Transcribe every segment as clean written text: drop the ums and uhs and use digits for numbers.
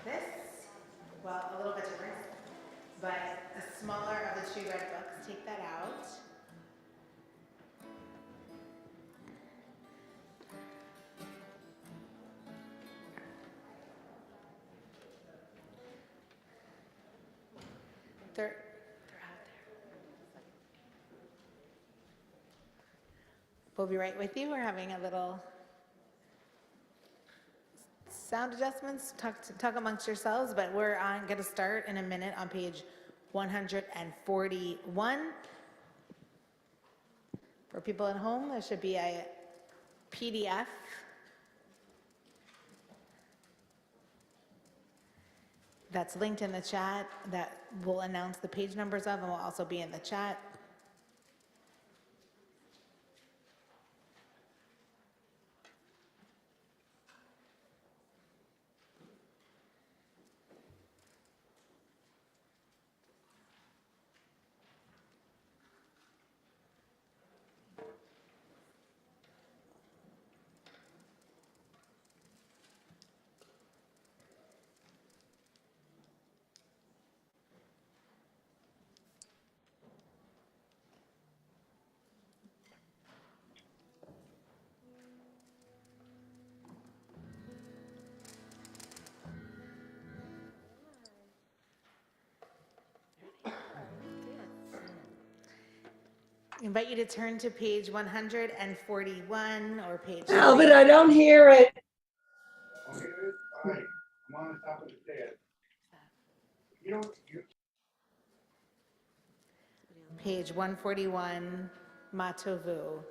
this, well, a little bit different, but a smaller of the two red books. Take that out. They're out there. We'll be right with you. We're having a little sound adjustments. Talk amongst yourselves, but we're going to start in a minute on page 141. For people at home, there should be a PDF that's linked in the chat that we'll announce the page numbers of, and will also be in the chat. I invite you to turn to page 141 or page. Alvin, I don't hear it. Okay, all right. I'm on the top of the stairs. Page 141, Matovu.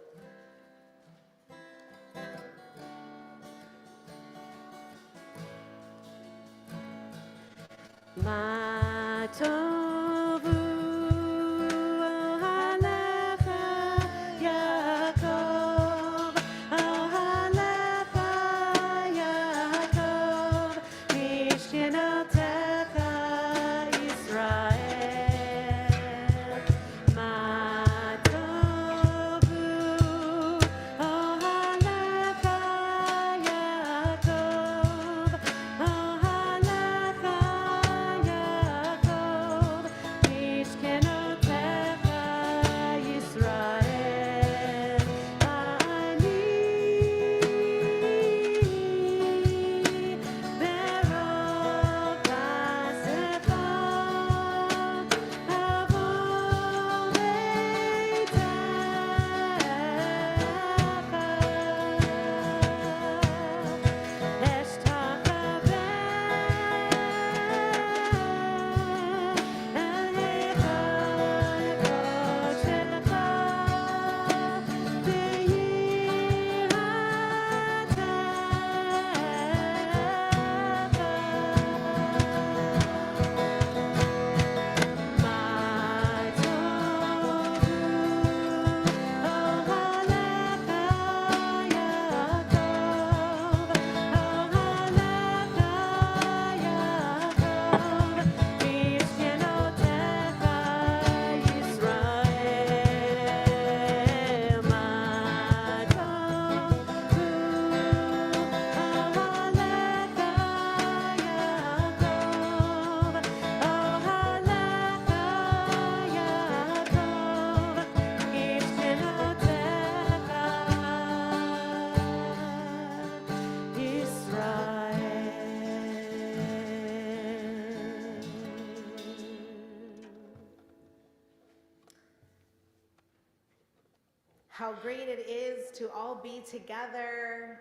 How great it is to all be together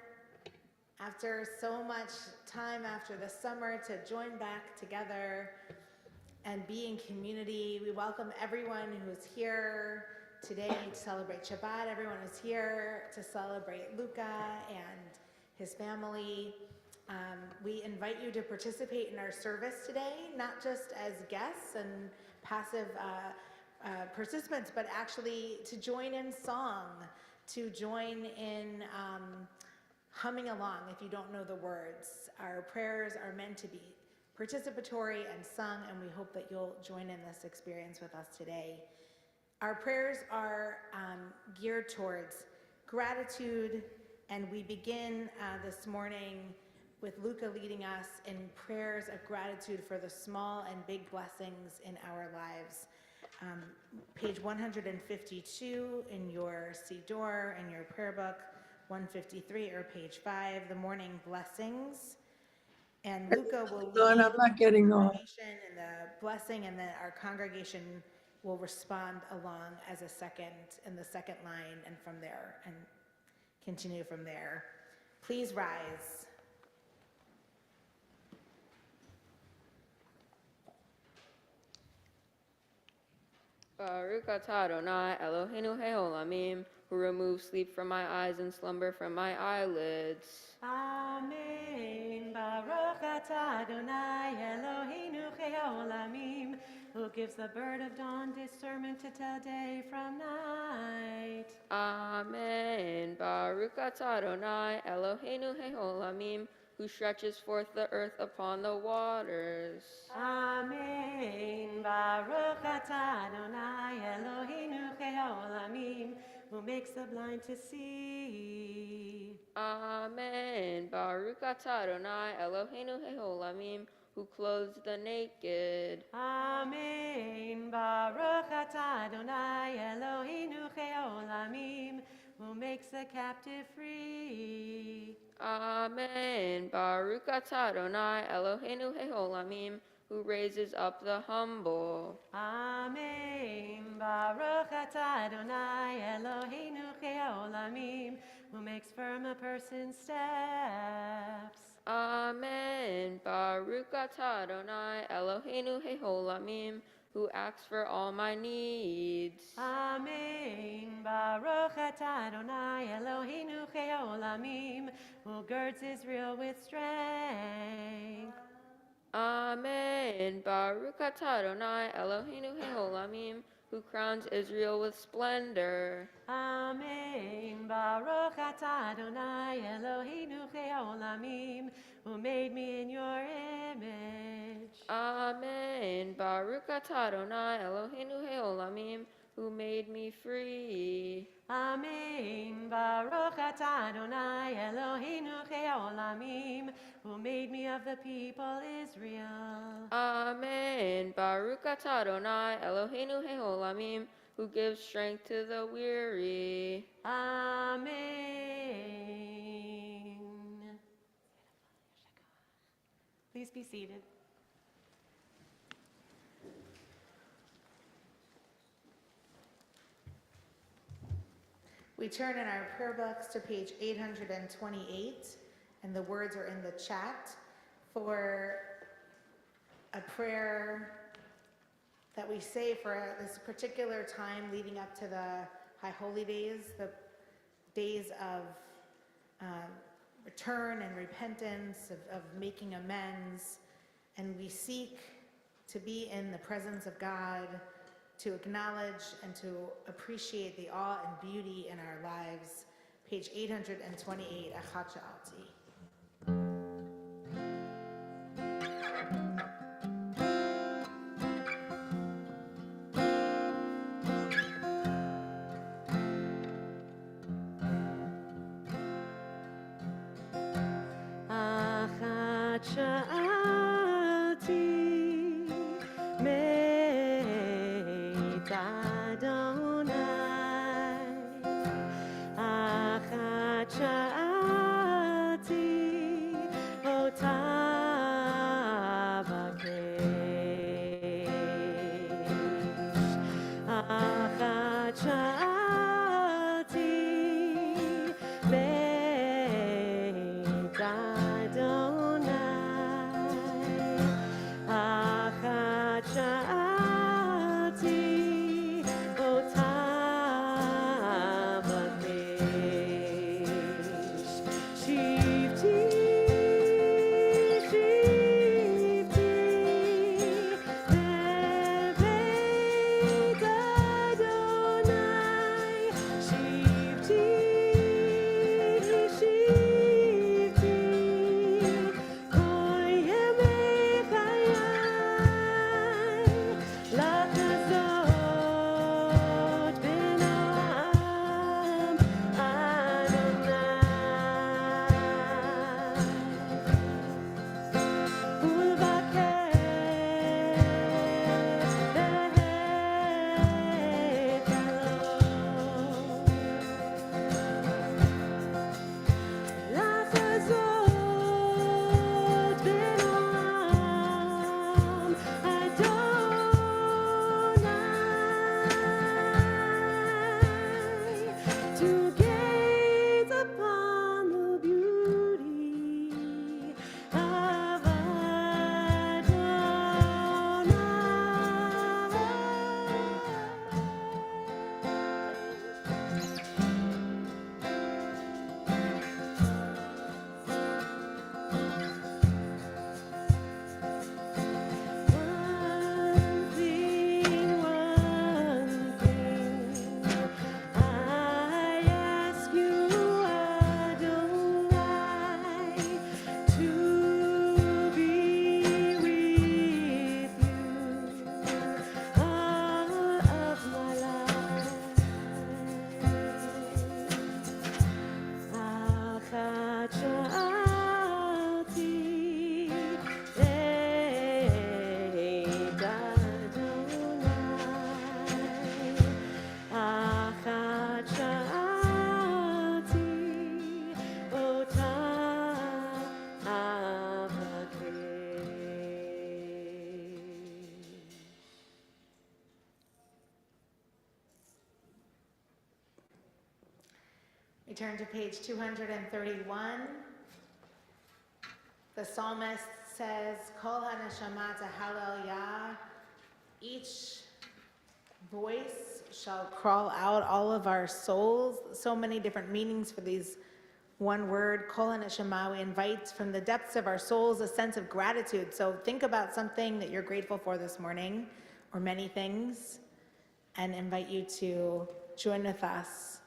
after so much time after the summer, to join back together and be in community. We welcome everyone who's here today to celebrate Shabbat, everyone who's here to celebrate Luca and his family. We invite you to participate in our service today, not just as guests and passive participants, but actually to join in song, to join in humming along if you don't know the words. Our prayers are meant to be participatory and sung, and we hope that you'll join in this experience with us today. Our prayers are geared towards gratitude, and we begin this morning with Luca leading us in prayers of gratitude for the small and big blessings in our lives. Page 152 in your Siddur, in your prayer book, 153 or page 5, the morning blessings. And Luca will Dawn, lead I'm not getting the on. congregation in the blessing, and then our congregation will respond along as a second in the second line and from there, and continue from there. Please rise. Baruch atah Adonai Eloheinu Haolamim, who removes sleep from my eyes and slumber from my eyelids. Amen. Baruch atah Adonai Eloheinu Haolamim, who gives the bird of dawn discernment to tell day from night. Amen. Baruch atah Adonai Eloheinu Haolamim, who stretches forth the earth upon the waters. Amen. Baruch atah Adonai Eloheinu Haolamim, who makes the blind to see. Amen. Baruch atah Adonai Eloheinu Haolamim, who clothes the naked. Amen. Baruch atah Adonai Eloheinu Haolamim, who makes the captive free. Amen. Baruch atah Adonai Eloheinu Haolamim, who raises up the humble. Amen. Baruch atah Adonai Eloheinu Haolamim, who makes firm a person's steps. Amen. Baruch atah Adonai Eloheinu Haolamim, who acts for all my needs. Amen. Baruch atah Adonai Eloheinu Haolamim, who girds Israel with strength. Amen. Baruch atah Adonai Eloheinu Haolamim, who crowns Israel with splendor. Amen. Baruch atah Adonai Eloheinu Haolamim, who made me in your image. Amen. Baruch atah Adonai Eloheinu Haolamim, who made me free. Amen. Baruch atah Adonai Eloheinu Haolamim, who made me of the people Israel. Amen. Baruch atah Adonai Eloheinu Haolamim, who gives strength to the weary. Amen. Please be seated. We turn in our prayer books to page 828, and the words are in the chat for a prayer that we say for this particular time leading up to the High Holy Days, the days of return and repentance, of making amends, and we seek to be in the presence of God, to acknowledge and to appreciate the awe and beauty in our lives. Page 828, Achat Sha'alti. Achat sha'alti meit Adonai. Achat sha'alti turn to page 231. The psalmist says, Kol haneshama tahalel Yah. Each voice shall crawl out, all of our souls. So many different meanings for these one word, Kol haneshama. We invite from the depths of our souls a sense of gratitude. So think about something that you're grateful for this morning, or many things, and invite you to join with us.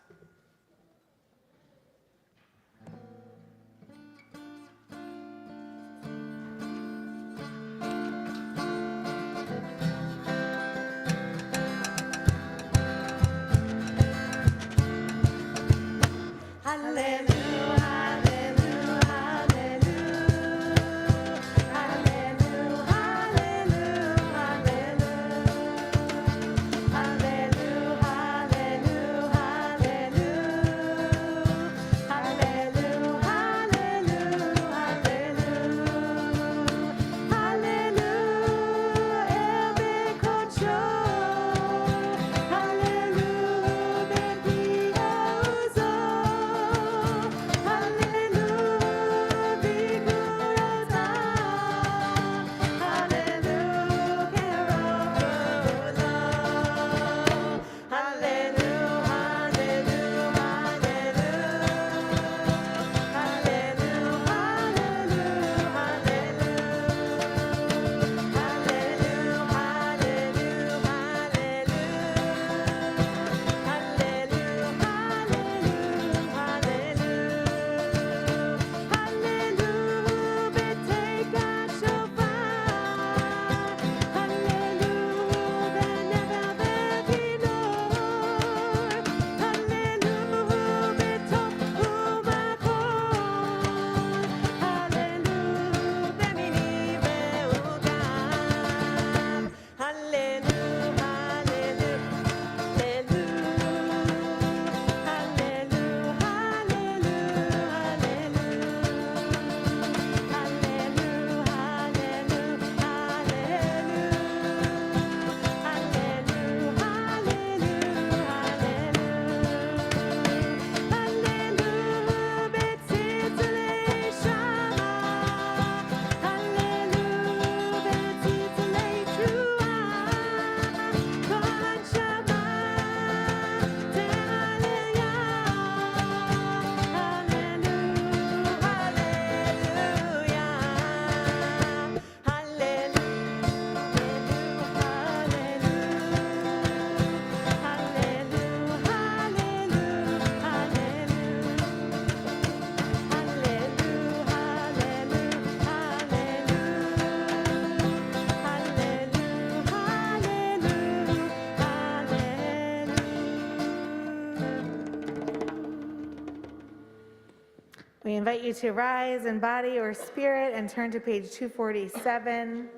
We invite you to rise in body or spirit and turn to page 247.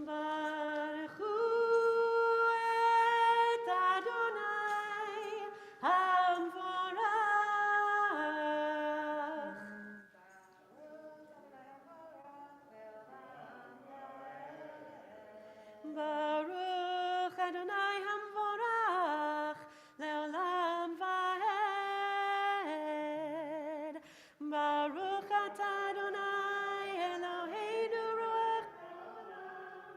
Baruch hu et Adonai Hamvorach. Baruch Adonai Hamvorach leolam vaed. Baruch atah Adonai Eloheinu ruach haolam.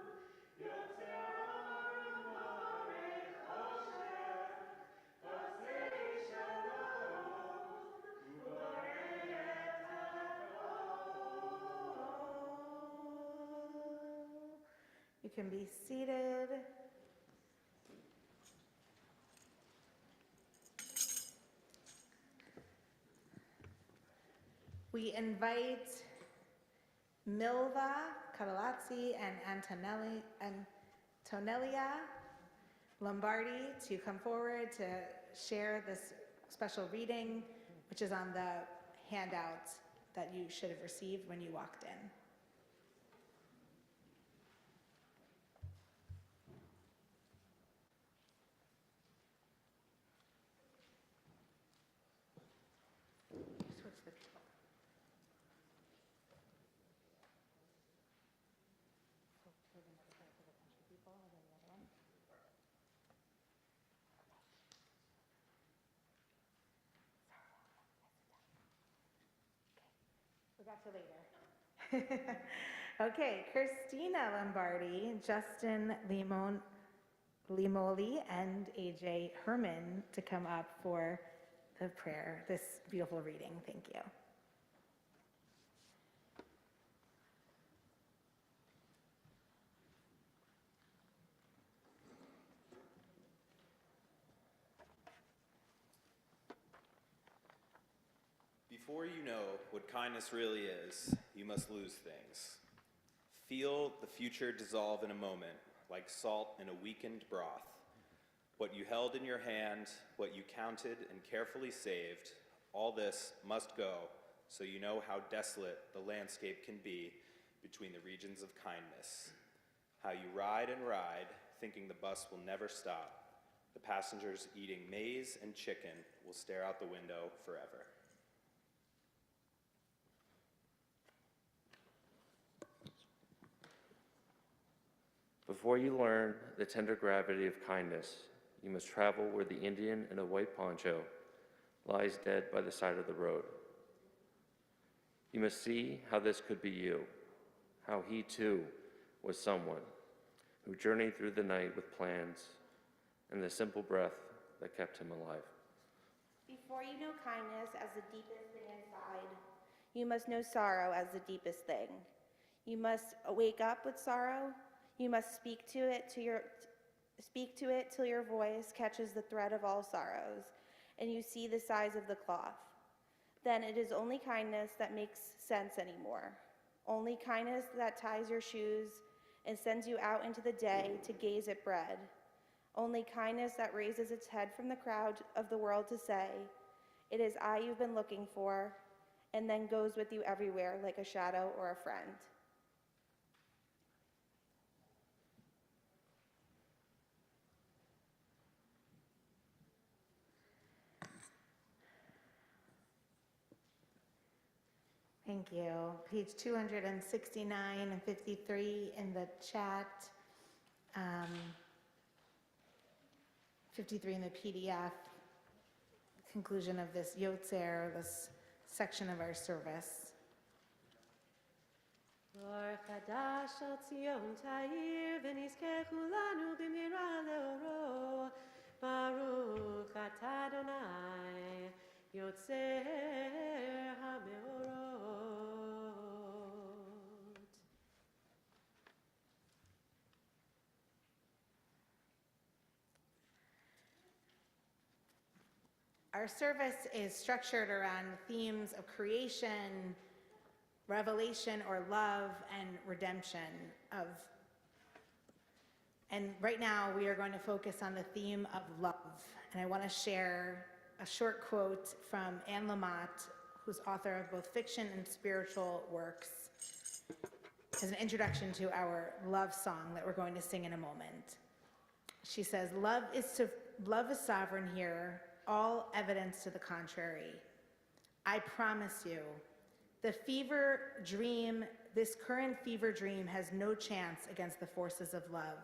You can be seated. We invite Milva Catalazzi and Antonelia Lombardi to come forward to share this special reading, which is on the handout that you should have received when you walked in. Switch the people. So we're going to start with a bunch of people and then the other one. talk to you later. Okay, Christina Lombardi, Justin Limoli, and AJ Herman to come up for the prayer, this beautiful reading. Thank you. Before you know what kindness really is, you must lose things. Feel the future dissolve in a moment, like salt in a weakened broth. What you held in your hand, what you counted and carefully saved, all this must go, so you know how desolate the landscape can be between the regions of kindness. How you ride and ride, thinking the bus will never stop. The passengers eating maize and chicken will stare out the window forever. Before you learn the tender gravity of kindness, you must travel where the Indian in a white poncho lies dead by the side of the road. You must see how this could be you, how he too was someone who journeyed through the night with plans and the simple breath that kept him alive. Before you know kindness as the deepest thing inside, you must know sorrow as the deepest thing. You must wake up with sorrow. You must speak to it till your voice catches the thread of all sorrows, and you see the size of the cloth. Then it is only kindness that makes sense anymore. Only kindness that ties your shoes and sends you out into the day to gaze at bread. Only kindness that raises its head from the crowd of the world to say, "It is I you've been looking for," and then goes with you everywhere like a shadow or a friend. Thank you. Page 269 and 53 in the chat. 53 in the PDF. Conclusion of this Yotzer, this section of our service. Or chadash al Tzion ta'ir v'nizkechu lanu b'mira leoro. Baruch atah Adonai yotzer ha'meorot. Our service is structured around themes of creation, revelation or love, and redemption and right now we are going to focus on the theme of love. And I want to share a short quote from Anne Lamott, who's author of both fiction and spiritual works, as an introduction to our love song that we're going to sing in a moment. She says, love is sovereign here, all evidence to the contrary. I promise you, this current fever dream has no chance against the forces of love.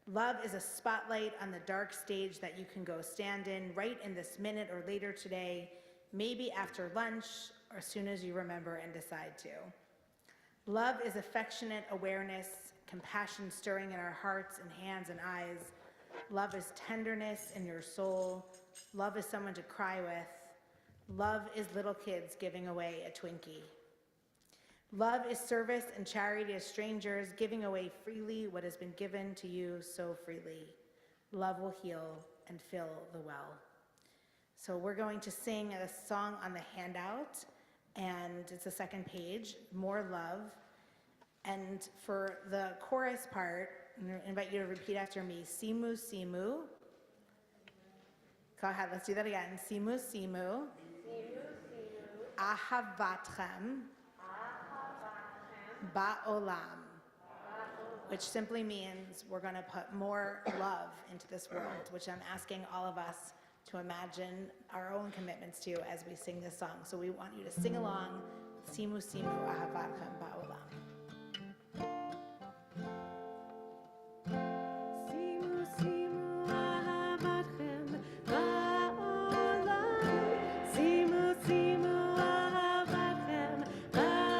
Love is a spotlight on the dark stage that you can go stand in right in this minute or later today, maybe after lunch or as soon as you remember and decide to. Love is affectionate awareness, compassion stirring in our hearts and hands and eyes. Love is tenderness in your soul. Love is someone to cry with. Love is little kids giving away a Twinkie. Love is service and charity to strangers, giving away freely what has been given to you so freely. Love will heal and fill the well. So we're going to sing a song on the handout, and it's the second page, More Love. And for the chorus part, I'm going to invite you to repeat after me. Simu, simu. Go ahead, let's do that again. Simu, simu. Ahavatchem. Ba'olam. Which simply means we're going to put more love into this world, which I'm asking all of us to imagine our own commitments to as we sing this song. So we want you to sing along. Simu, simu, ahavatchem, ba'olam. Simu, simu, ahavatchem, ba'olam. Simu, simu, ahavatchem, ba'olam.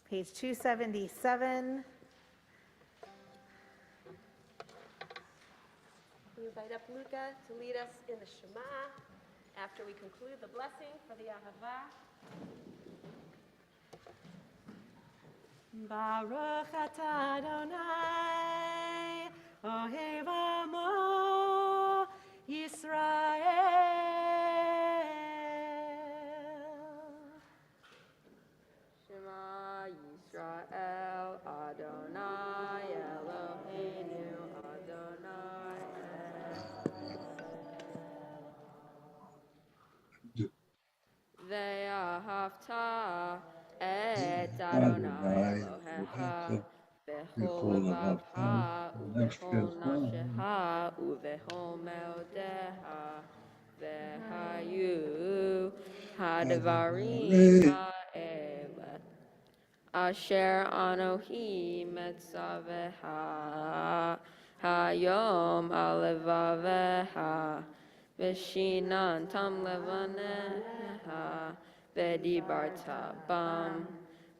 Page 277. We invite up Luca to lead us in the Shema after we conclude the blessing for the Ahava. Baruch atah Adonai, ohev amo Yisrael. Shema Yisrael, Adonai Eloheinu, Adonai Echad. Ve'ahavta et Adonai Elohecha bechol levavcha ubechol nafshecha ubechol meodecha vehayu hadvarim ha'ele asher anohi metzavecha hayom alevavecha v'shinantam levanecha v'dibarta bam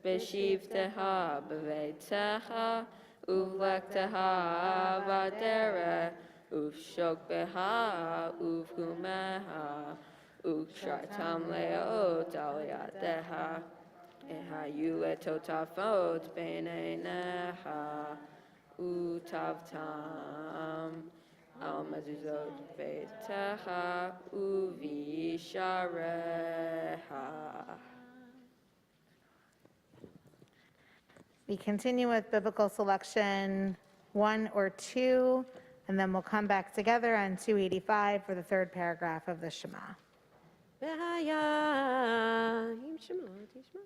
v'shivteha b'veitecha uvlekteha v'derech uvshokbeha uvhumeha ukshartam leot al yadeha ehayu letotafot b'neinecha utavtam al mezuzot beitecha uvishareha. We continue with biblical selection 1 or 2, and then we'll come back together on 285 for the third paragraph of the Shema. V'haya im Shema tishma.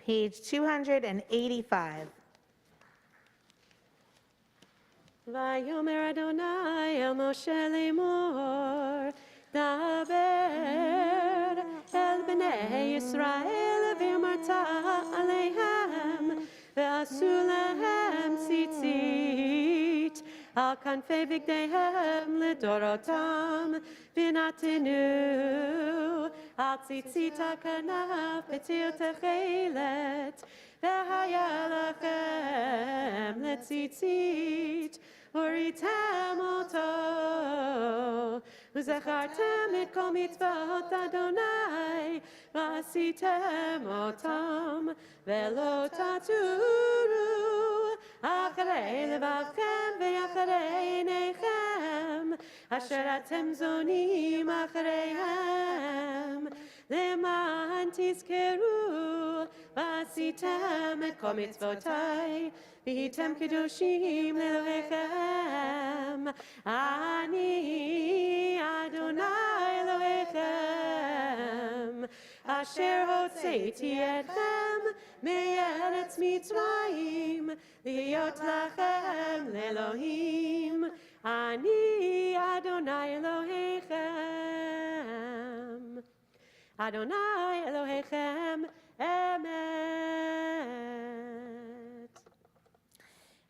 Page 285. Vayomer Adonai el Moshe lemor, daber el bnei Yisrael v'amarta aleihem ve'asu lahem tzitzit al kanfei bigdeihem ledorotam v'natenu al tzitzit hakanaf b'tir techelet v'haya lachem letzitzit uritem oto u'zachartem et kol mitzvot Adonai v'asitem otam ve'lo taturu acharei levavchem ve'acharei einechem asher atem zonim achareihem למען תזכרו ועשיתם את כל מצוותיי והייתם קדושים לאלוהיכם אני אדוני אלוהיכם אשר הוצאתי אתכם מארץ מצרים להיות לכם לאלוהים אני אדוני אלוהיכם Adonai Elohechem Emet.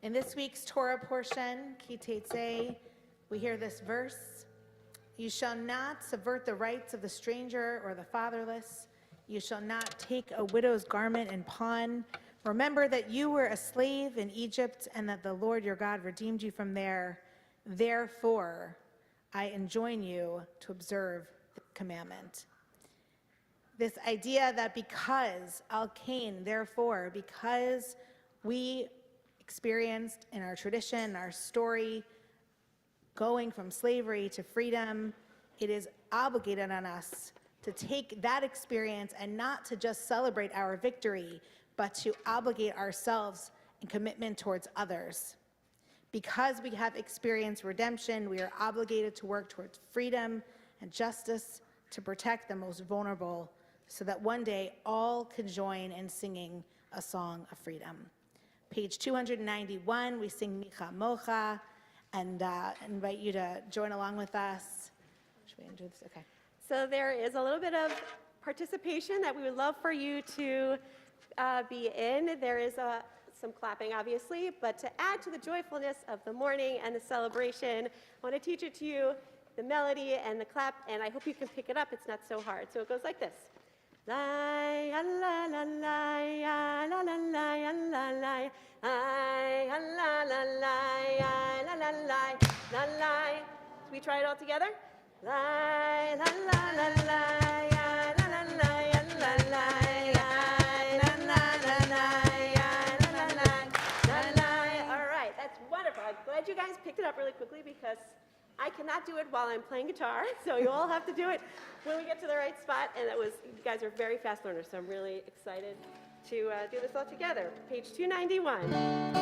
In this week's Torah portion, Ki Tetzei, we hear this verse: "You shall not subvert the rights of the stranger or the fatherless. You shall not take a widow's garment and pawn. Remember that you were a slave in Egypt and that the Lord your God redeemed you from there. Therefore, I enjoin you to observe the commandment." This idea that because, al-kain, therefore, because we experienced in our tradition, our story, going from slavery to freedom, it is obligated on us to take that experience and not to just celebrate our victory, but to obligate ourselves in commitment towards others. Because we have experienced redemption, we are obligated to work towards freedom and justice to protect the most vulnerable, so that one day all can join in singing a song of freedom. Page 291, we sing Micha Mocha, and invite you to join along with us. Should we do this? Okay. So there is a little bit of participation that we would love for you to be in. There is some clapping, obviously, but to add to the joyfulness of the morning and the celebration, I want to teach it to you, the melody and the clap, and I hope you can pick it up. It's not so hard. So it goes like this. La la la la la la la la la la la la la la la la. So we try it all together. La la la la la la la la la la. All right, that's wonderful. I'm glad you guys picked it up really quickly because I cannot do it while I'm playing guitar, so you all have to do it when we get to the right spot. And you guys are very fast learners, so I'm really excited to do this all together. Page 291.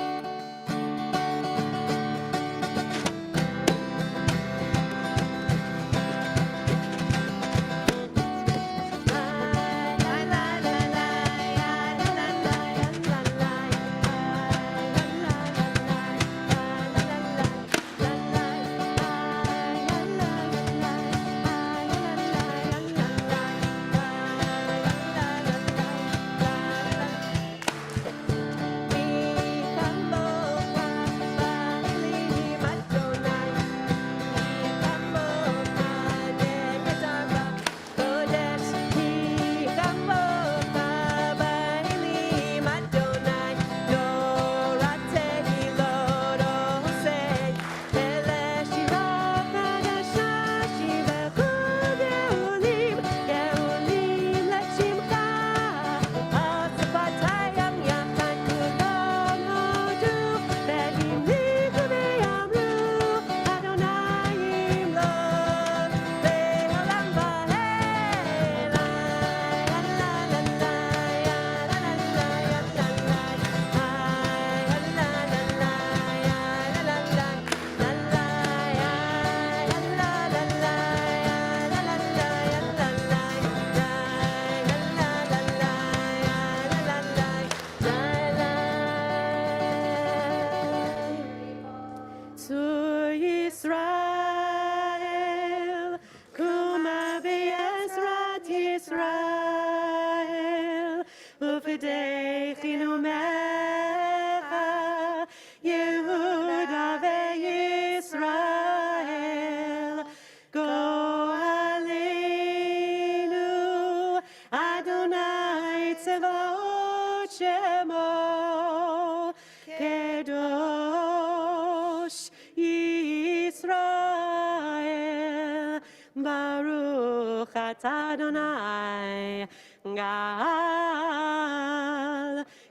Baruch atah Adonai Gal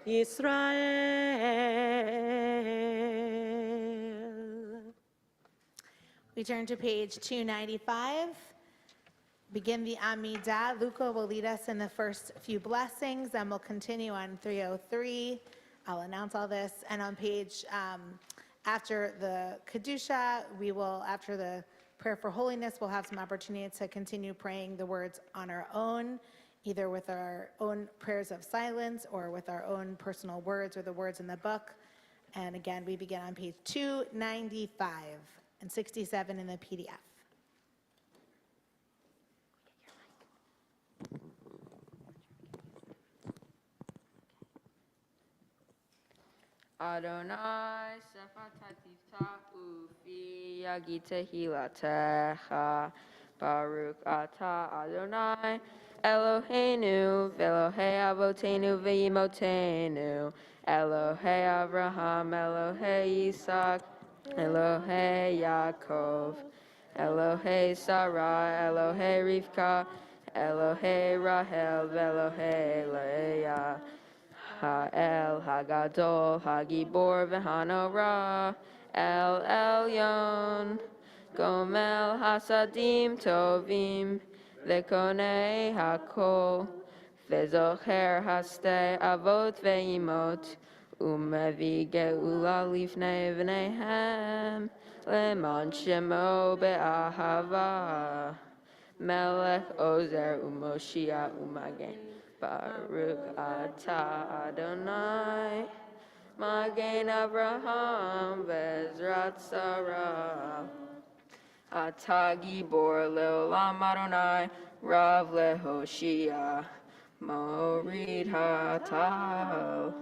Yisrael. We turn to page 295. Begin the Amidah. Luca will lead us in the first few blessings, and we'll continue on 303. I'll announce all this. And on page, after the Kedusha, we will, after the prayer for holiness, we'll have some opportunity to continue praying the words on our own, either with our own prayers of silence or with our own personal words or the words in the book. And again, we begin on page 295 and 67 in the PDF. Adonai sefatifta ufi yagita hilatecha Baruch atah Adonai Eloheinu ve'Elohei avotenu ve'imotenu Elohei Avraham Elohei Yitzhak Elohei Yaakov Elohei Sarah Elohei Rivka Elohei Rahel ve'Elohei Leah Ha'el Hagadol Hagibor v'Hanora El Elyon Gomel Hasadim Tovim Lekonei Hakol Vezocher Haste Avot Ve'imot Umevi Geula Lifnei V'neihem Leman Shemo Be'ahava Melech Ozer Umoshia Umagen. Baruch Atah Adonai. Magen Avraham Bezrat Sarah. Atah Gibor Leolam Adonai. Rav Lehoshia. Morid Hatal.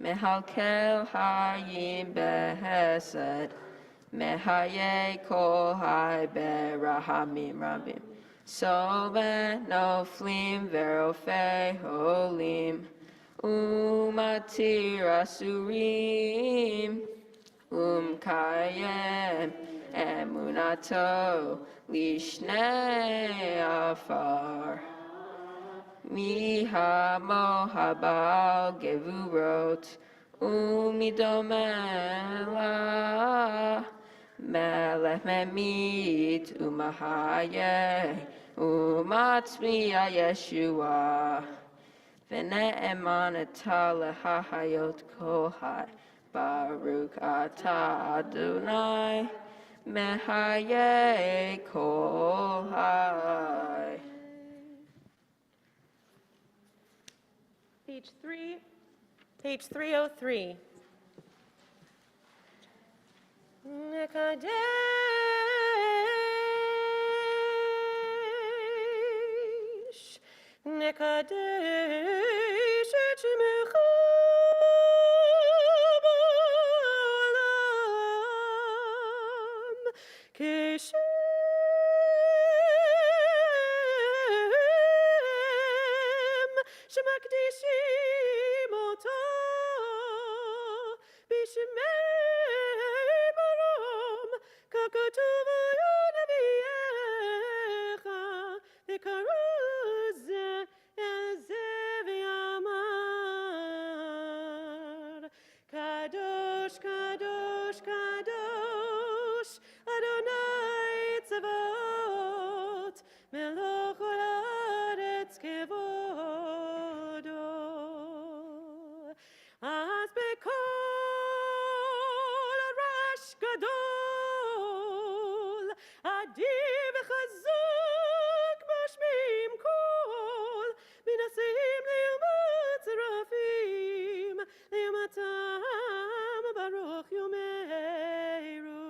Mehalkel Hayim Behesed. Mehaye Kol Hai Berahamim Rabim. Soben Noflim Verofei Holim. Umatir Asurim. Kayem Emunato Lishnei Afar. Miha Mohabal Gevurot Umidomela Melech Memit Umahaye Umatzmiya Yeshua V'ne'eman Atah Lehahayot Kohai Baruch Atah Adonai Mehaye Kohai. Page 303. Nekadesh et shemecha ba'olam keshem shemakdishim oto b'shemei marom kakatuv yonaviecha v'karuz Elzev Yamar Kadosh, Kadosh, Kadosh Adonai Tzavot Melech Haaretz Kevodo Az Bekol Arash Gadol Adi v'chazuk Mashmim Kol Minasim Le'umat Serafim Le'umatam Baruch Yomeru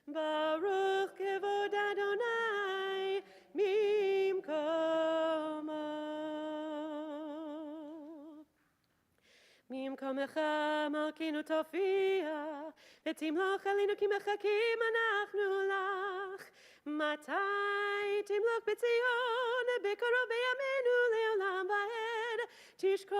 Baruch Kevod Adonai Mimkomo Mimkomecha Malkinu Tofia V'timloch Alinu Ki Mechakim Anachnu Lach Matai Timloch B'Tzion B'Karov B'Yameinu Le'olam Va'ed Tishkon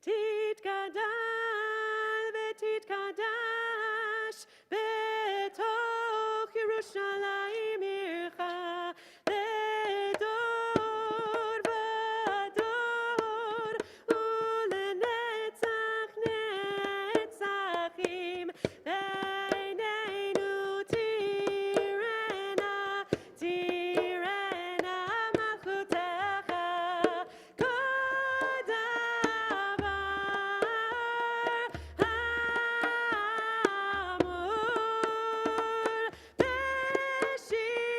Titgadal V'Titkadash B'toch Yerushalayim Ircha Ledor V'Ador Ulenetzach Netzachim Beineinu Tirena Tirena Malchutecha Kol davar Amor B'shirei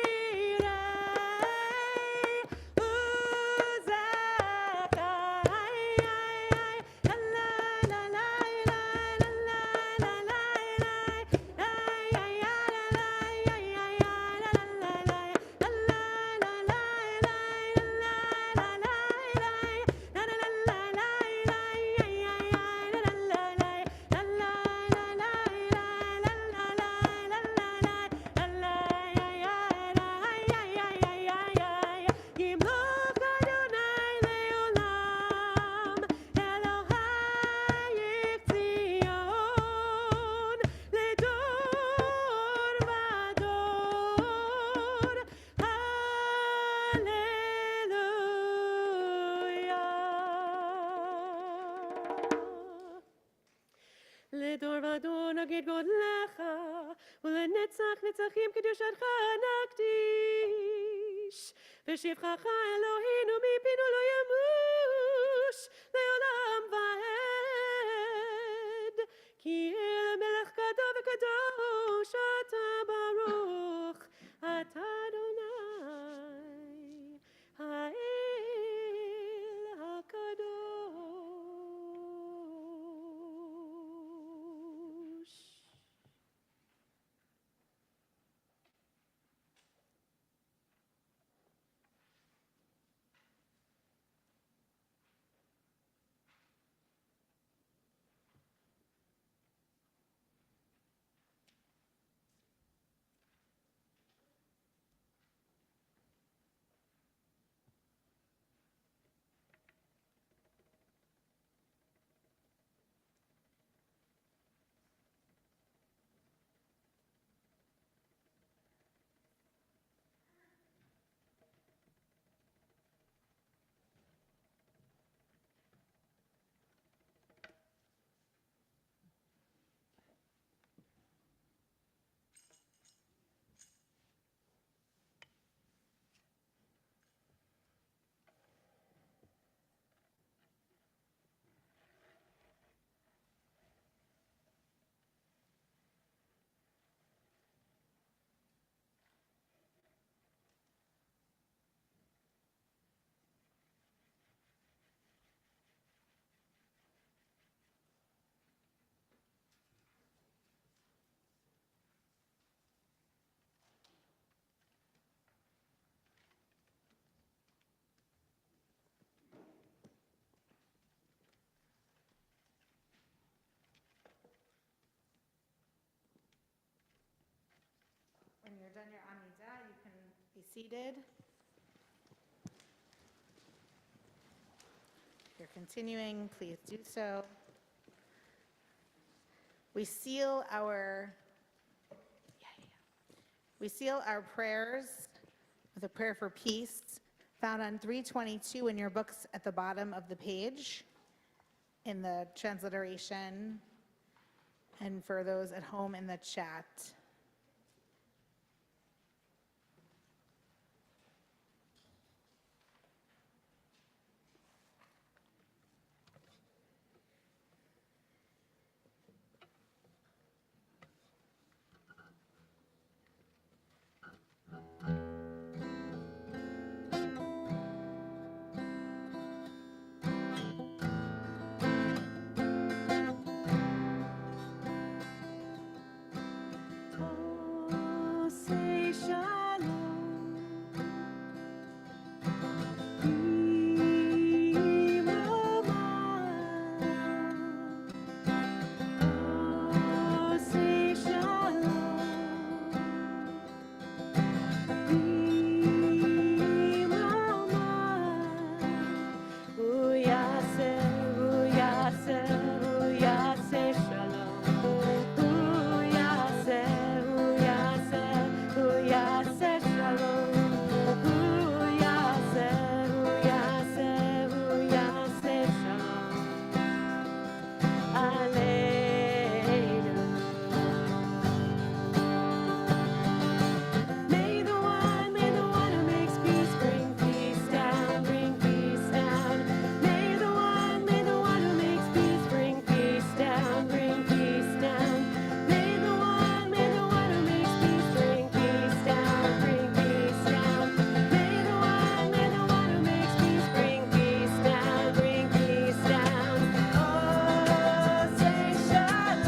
Yimloch Adonai le'olam Elohayich Tzion Ledor v'ador Hallelujah Ledor v'ador nagid godlecha Ulenetzach netzachim kedushatcha nakdish V'shivchacha Eloheinu mipinu lo yamush Le'olam va'ed Ki el melech gadol v'kadosh done your Amidah, you can be seated. If you're continuing, please do so. We seal our prayers with a prayer for peace found on 322 in your books at the bottom of the page in the transliteration, and for those at home in the chat. Oh, say shalom. Oh, say May the one who makes peace bring peace down, bring peace down. May the one who makes peace bring peace down, bring peace down. May the one who makes peace bring peace down, bring peace down. May the one who makes peace bring peace down, bring peace down. Oh, say shalom.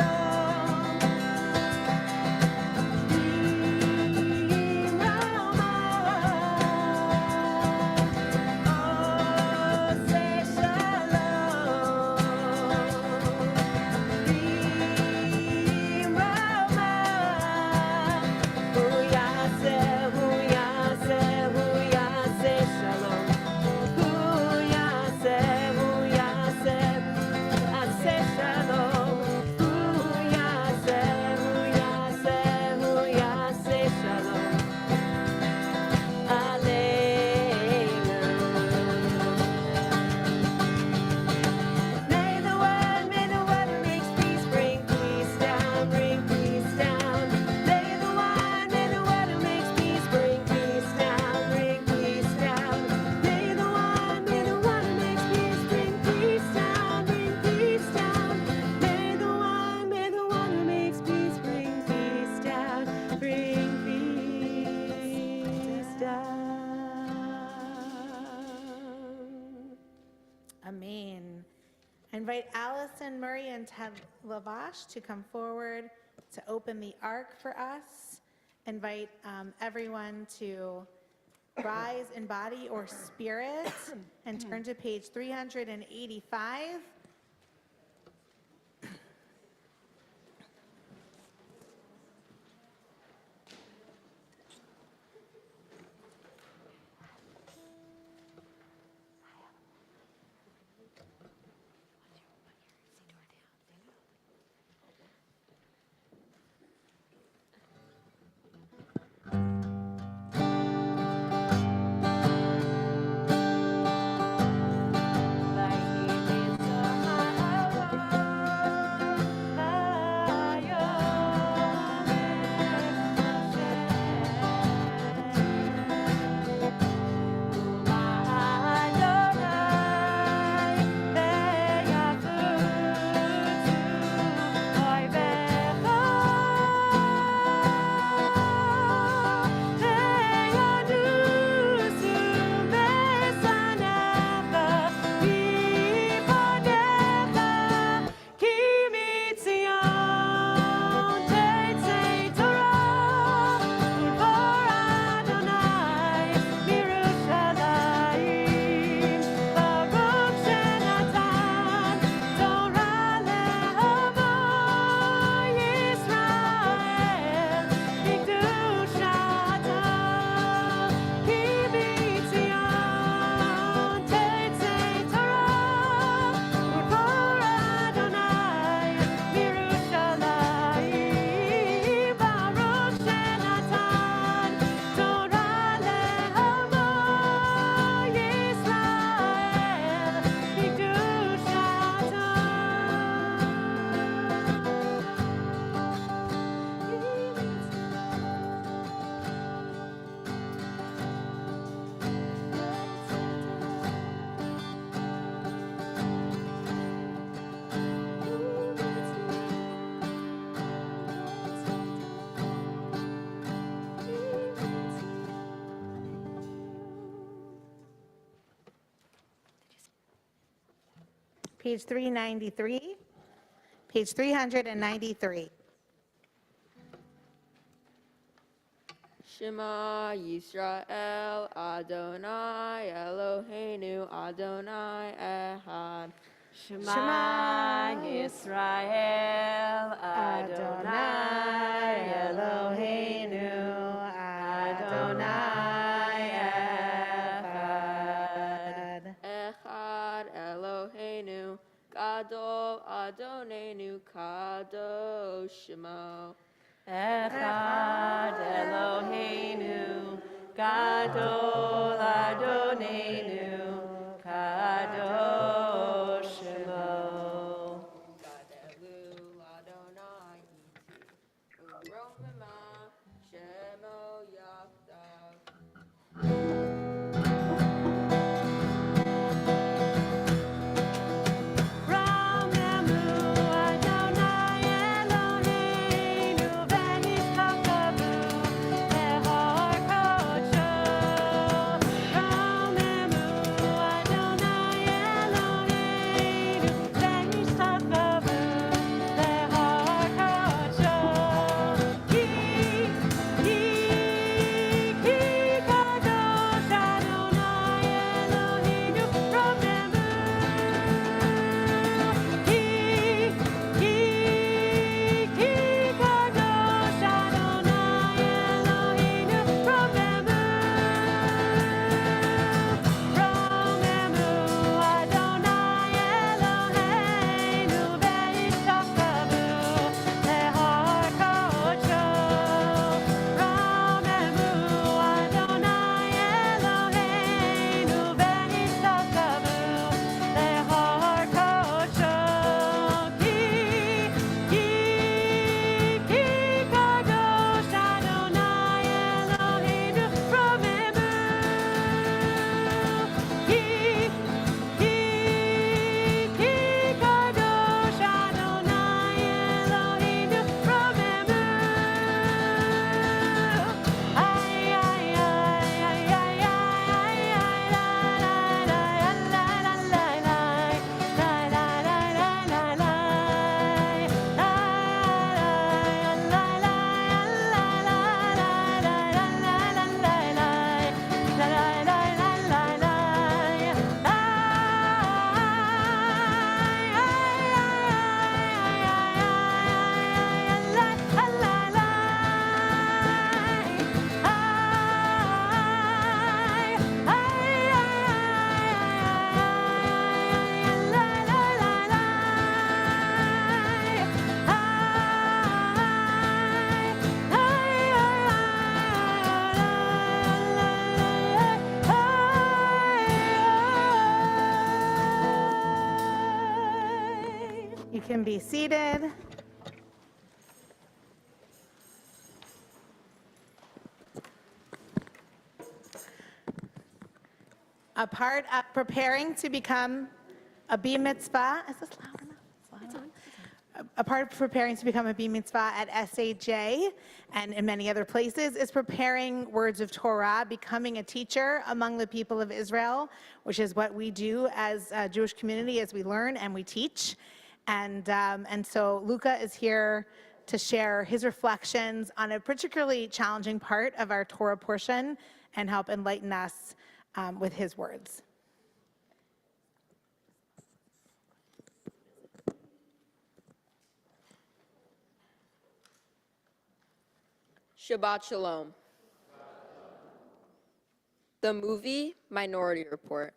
May the one who makes peace bring peace down, bring peace down. May the one who makes peace bring peace down, bring peace down. May the one who makes peace bring peace down, bring peace down. May the one who makes peace bring peace down, bring peace down. Amen. I invite Allison Murray and Ted Lavash to come forward to open the ark for us. Invite everyone to rise in body or spirit and turn to page 385. Thy name is Page 393. Page 393. Shema Yisrael, Adonai Eloheinu, Adonai Echad. Shema Yisrael, Adonai Eloheinu, Adonai Echad. Echad Eloheinu, Gadol Adonenu, Kadosh Shemo. Echad Eloheinu, Gadol Adonenu, Kadosh Shemo. Gadelu Adonai Iti, Uromima Shemo Yachdav. Ramemu Adonai Eloheinu, v'nishkachavu lehar kodsho. Ramemu Adonai Eloheinu, v'nishkachavu lehar kodsho. Ki kadosh Adonai Eloheinu, Ramemu. Ki kadosh Adonai Eloheinu, Ramemu Adonai Eloheinu, v'nishkachavu lehar kodsho. Ramemu Adonai Eloheinu, v'nishkachavu lehar kodsho. Ki kadosh Adonai Eloheinu, Ramemu. Ki kadosh Adonai Eloheinu, Ramemu. Ay ay ay ay ay ay You can be seated. A part of preparing to become a B mitzvah, is this loud enough? It's loud enough? A part of preparing to become a B mitzvah at SAJ and in many other places is preparing words of Torah, becoming a teacher among the people of Israel, which is what we do as a Jewish community as we learn and we teach. And so Luca is here to share his reflections on a particularly challenging part of our Torah portion and help enlighten us with his words. Shabbat Shalom. The movie Minority Report,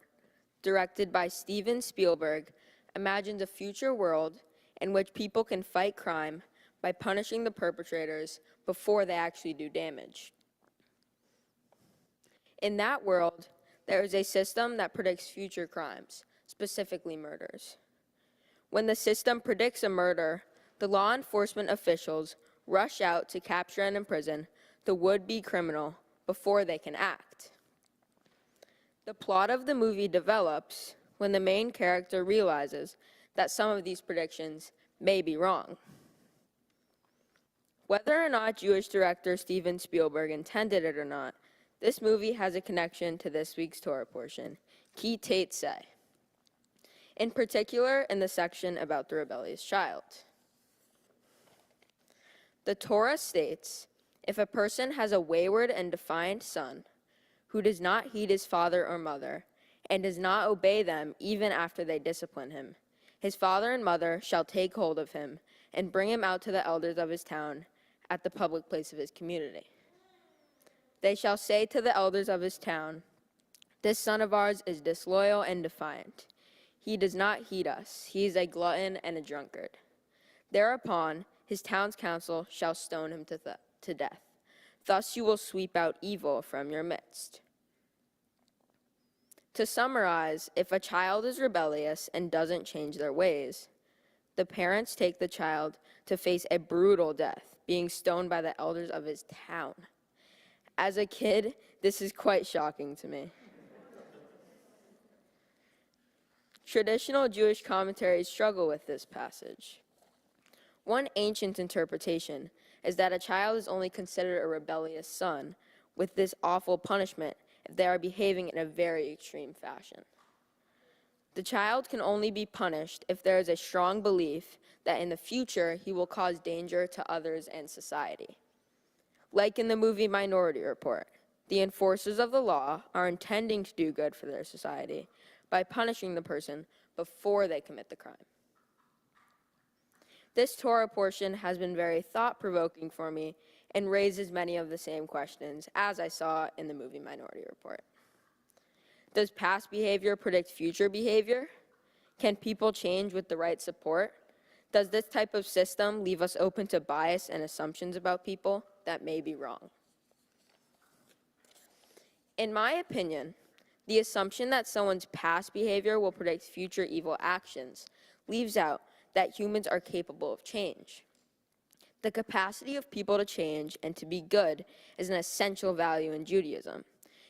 directed by Steven Spielberg, imagines a future world in which people can fight crime by punishing the perpetrators before they actually do damage. In that world, there is a system that predicts future crimes, specifically murders. When the system predicts a murder, the law enforcement officials rush out to capture and imprison the would-be criminal before they can act. The plot of the movie develops when the main character realizes that some of these predictions may be wrong. Whether or not Jewish director Steven Spielberg intended it or not, this movie has a connection to this week's Torah portion, Ki Tate Say. in particular in the section about the rebellious child. The Torah states, if a person has a wayward and defiant son who does not heed his father or mother and does not obey them even after they discipline him, his father and mother shall take hold of him and bring him out to the elders of his town at the public place of his community. They shall say to the elders of his town, this son of ours is disloyal and defiant. He does not heed us. He is a glutton and a drunkard. Thereupon his town's council shall stone him to death. Thus you will sweep out evil from your midst. To summarize, if a child is rebellious and doesn't change their ways, the parents take the child to face a brutal death, being stoned by the elders of his town. As a kid, this is quite shocking to me. Traditional Jewish commentaries struggle with this passage. One ancient interpretation is that a child is only considered a rebellious son with this awful punishment if they are behaving in a very extreme fashion. The child can only be punished if there is a strong belief that in the future he will cause danger to others and society. Like in the movie Minority Report, the enforcers of the law are intending to do good for their society by punishing the person before they commit the crime. This Torah portion has been very thought-provoking for me and raises many of the same questions as I saw in the movie Minority Report. Does past behavior predict future behavior? Can people change with the right support? Does this type of system leave us open to bias and assumptions about people that may be wrong? In my opinion, the assumption that someone's past behavior will predict future evil actions leaves out that humans are capable of change. The capacity of people to change and to be good is an essential value in Judaism.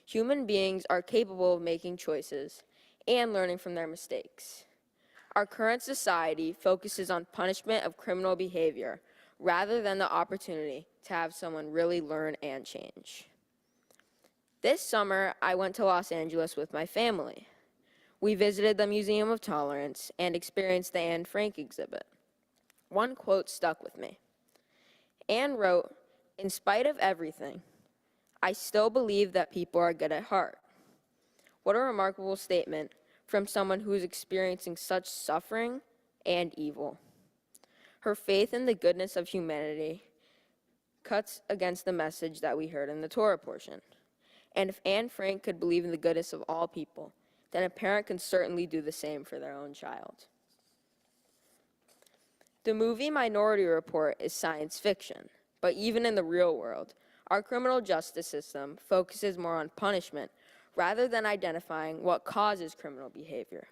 Human beings are capable of making choices and learning from their mistakes. Our current society focuses on punishment of criminal behavior rather than the opportunity to have someone really learn and change. This summer, I went to Los Angeles with my family. We visited the Museum of Tolerance and experienced the Anne Frank exhibit. One quote stuck with me. Anne wrote, "In spite of everything, I still believe that people are good at heart." What a remarkable statement from someone who is experiencing such suffering and evil. Her faith in the goodness of humanity cuts against the message that we heard in the Torah portion. And if Anne Frank could believe in the goodness of all people, then a parent can certainly do the same for their own child. The movie Minority Report is science fiction, but even in the real world, our criminal justice system focuses more on punishment rather than identifying what causes criminal behavior.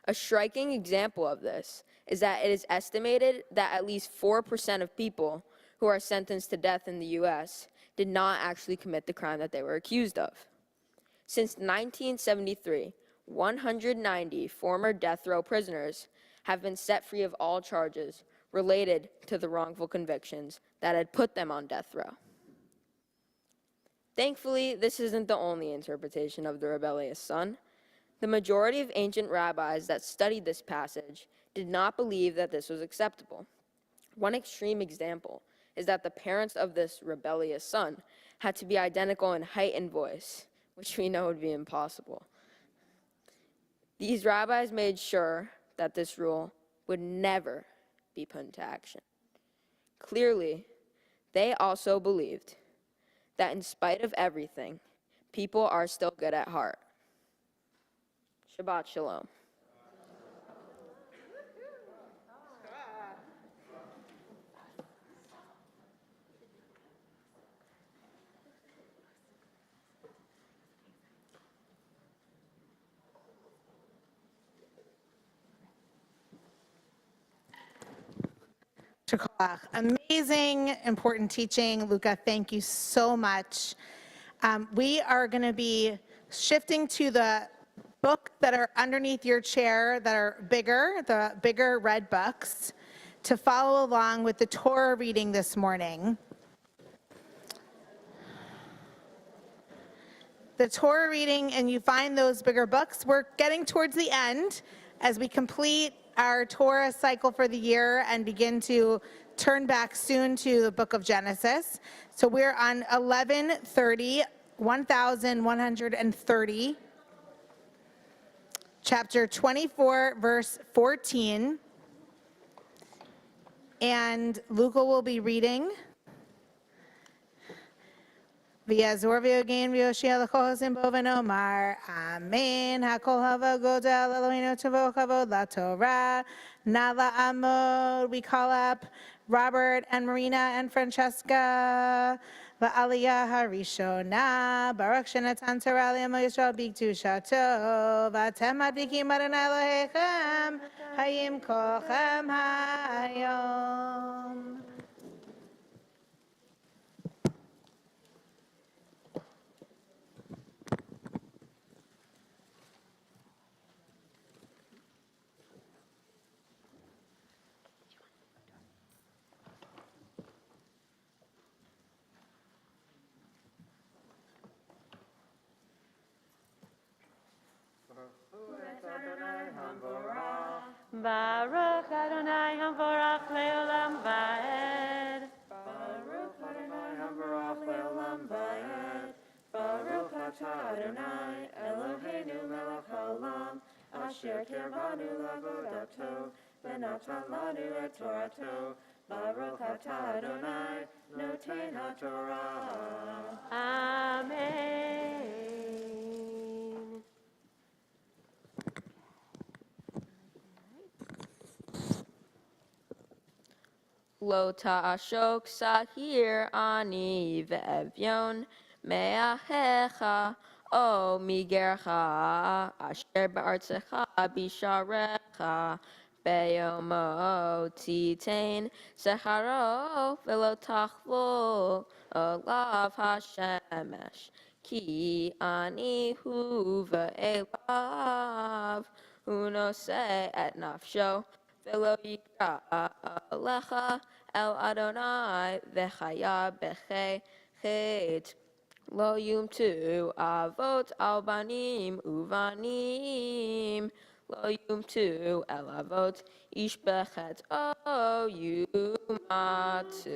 A striking example of this is that it is estimated that at least 4% of people who are sentenced to death in the U.S. did not actually commit the crime that they were accused of. Since 1973, 190 former death row prisoners have been set free of all charges related to the wrongful convictions that had put them on death row. Thankfully, this isn't the only interpretation of the rebellious son. The majority of ancient rabbis that studied this passage did not believe that this was acceptable. One extreme example is that the parents of this rebellious son had to be identical in height and voice, which we know would be impossible. These rabbis made sure that this rule would never be put into action. Clearly, they also believed that in spite of everything, people are still good at heart. Shabbat Shalom. Amazing, important teaching. Luca, thank you so much. We are going to be shifting to the books that are underneath your chair that are bigger, the bigger red books, to follow along with the Torah reading this morning. the Torah reading and you find those bigger books, we're getting towards the end as we complete our Torah cycle for the year and begin to turn back soon to the book of Genesis. So we're on 1130, chapter 24, verse 14. And Luca will be reading. V'yazor v'yogain v'yoshia l'kol ha'osim bo v'nomar, Amen. Hakol hava godel Eloheinu tavo kavod laTorah. Na la'amod. We call up Robert and Marina and Francesca. Va'aliyah harishona. Baruch shenatan Torah li'amo Yisrael b'kedushato. V'atem madlikim Adonai Elohechem hayim kolchem hayom. Baruch Adonai Hamvorach Leolam Vaed. Baruch Adonai Hamvorach Leolam Vaed. Baruch Atah Adonai Eloheinu melech haolam, asher tirvanu lavodato, v'natan lanu et Torato. Baruch Atah Adonai noten haTorah. Amen. Lo ta'ashok sahir ani ve'evyon me'ahecha o migercha asher ba'artzecha bisharecha beyomo titain secharo velo tachlo olav hashemesh ki ani hu ve'elav unose et nafsho velo yikra alecha El Adonai v'chaya b'chet lo yumtu avot al banim uvanim lo yumtu el avot ish b'chet o yumatu.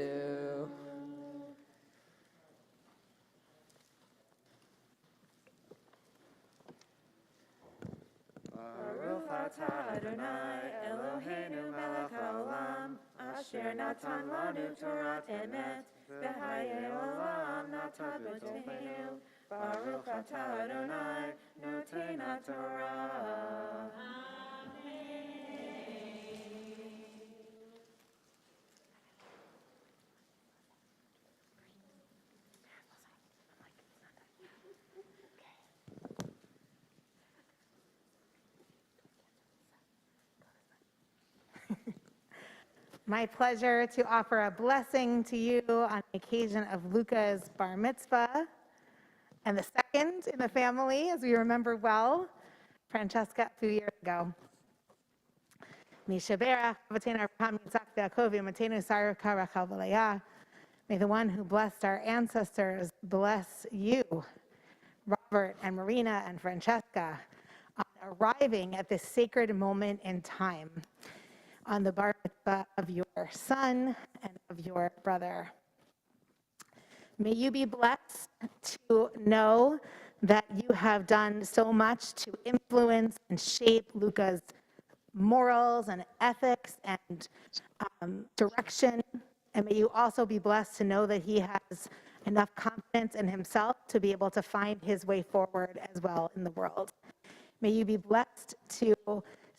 Baruch atah Adonai Eloheinu melech haolam, asher natan lanu Torat emet, v'hayei olam natan b'toteinu. Baruch atah Adonai noten haTorah. My pleasure to offer a blessing to you on the occasion of Luca's bar mitzvah, and the second in the family, as we remember well, Francesca a few years ago. May the one who blessed our ancestors bless you, Robert and Marina and Francesca, on arriving at this sacred moment in time, on the bar mitzvah of your son and of your brother. May you be blessed to know that you have done so much to influence and shape Luca's morals and ethics and direction. And may you also be blessed to know that he has enough confidence in himself to be able to find his way forward as well in the world. May you be blessed to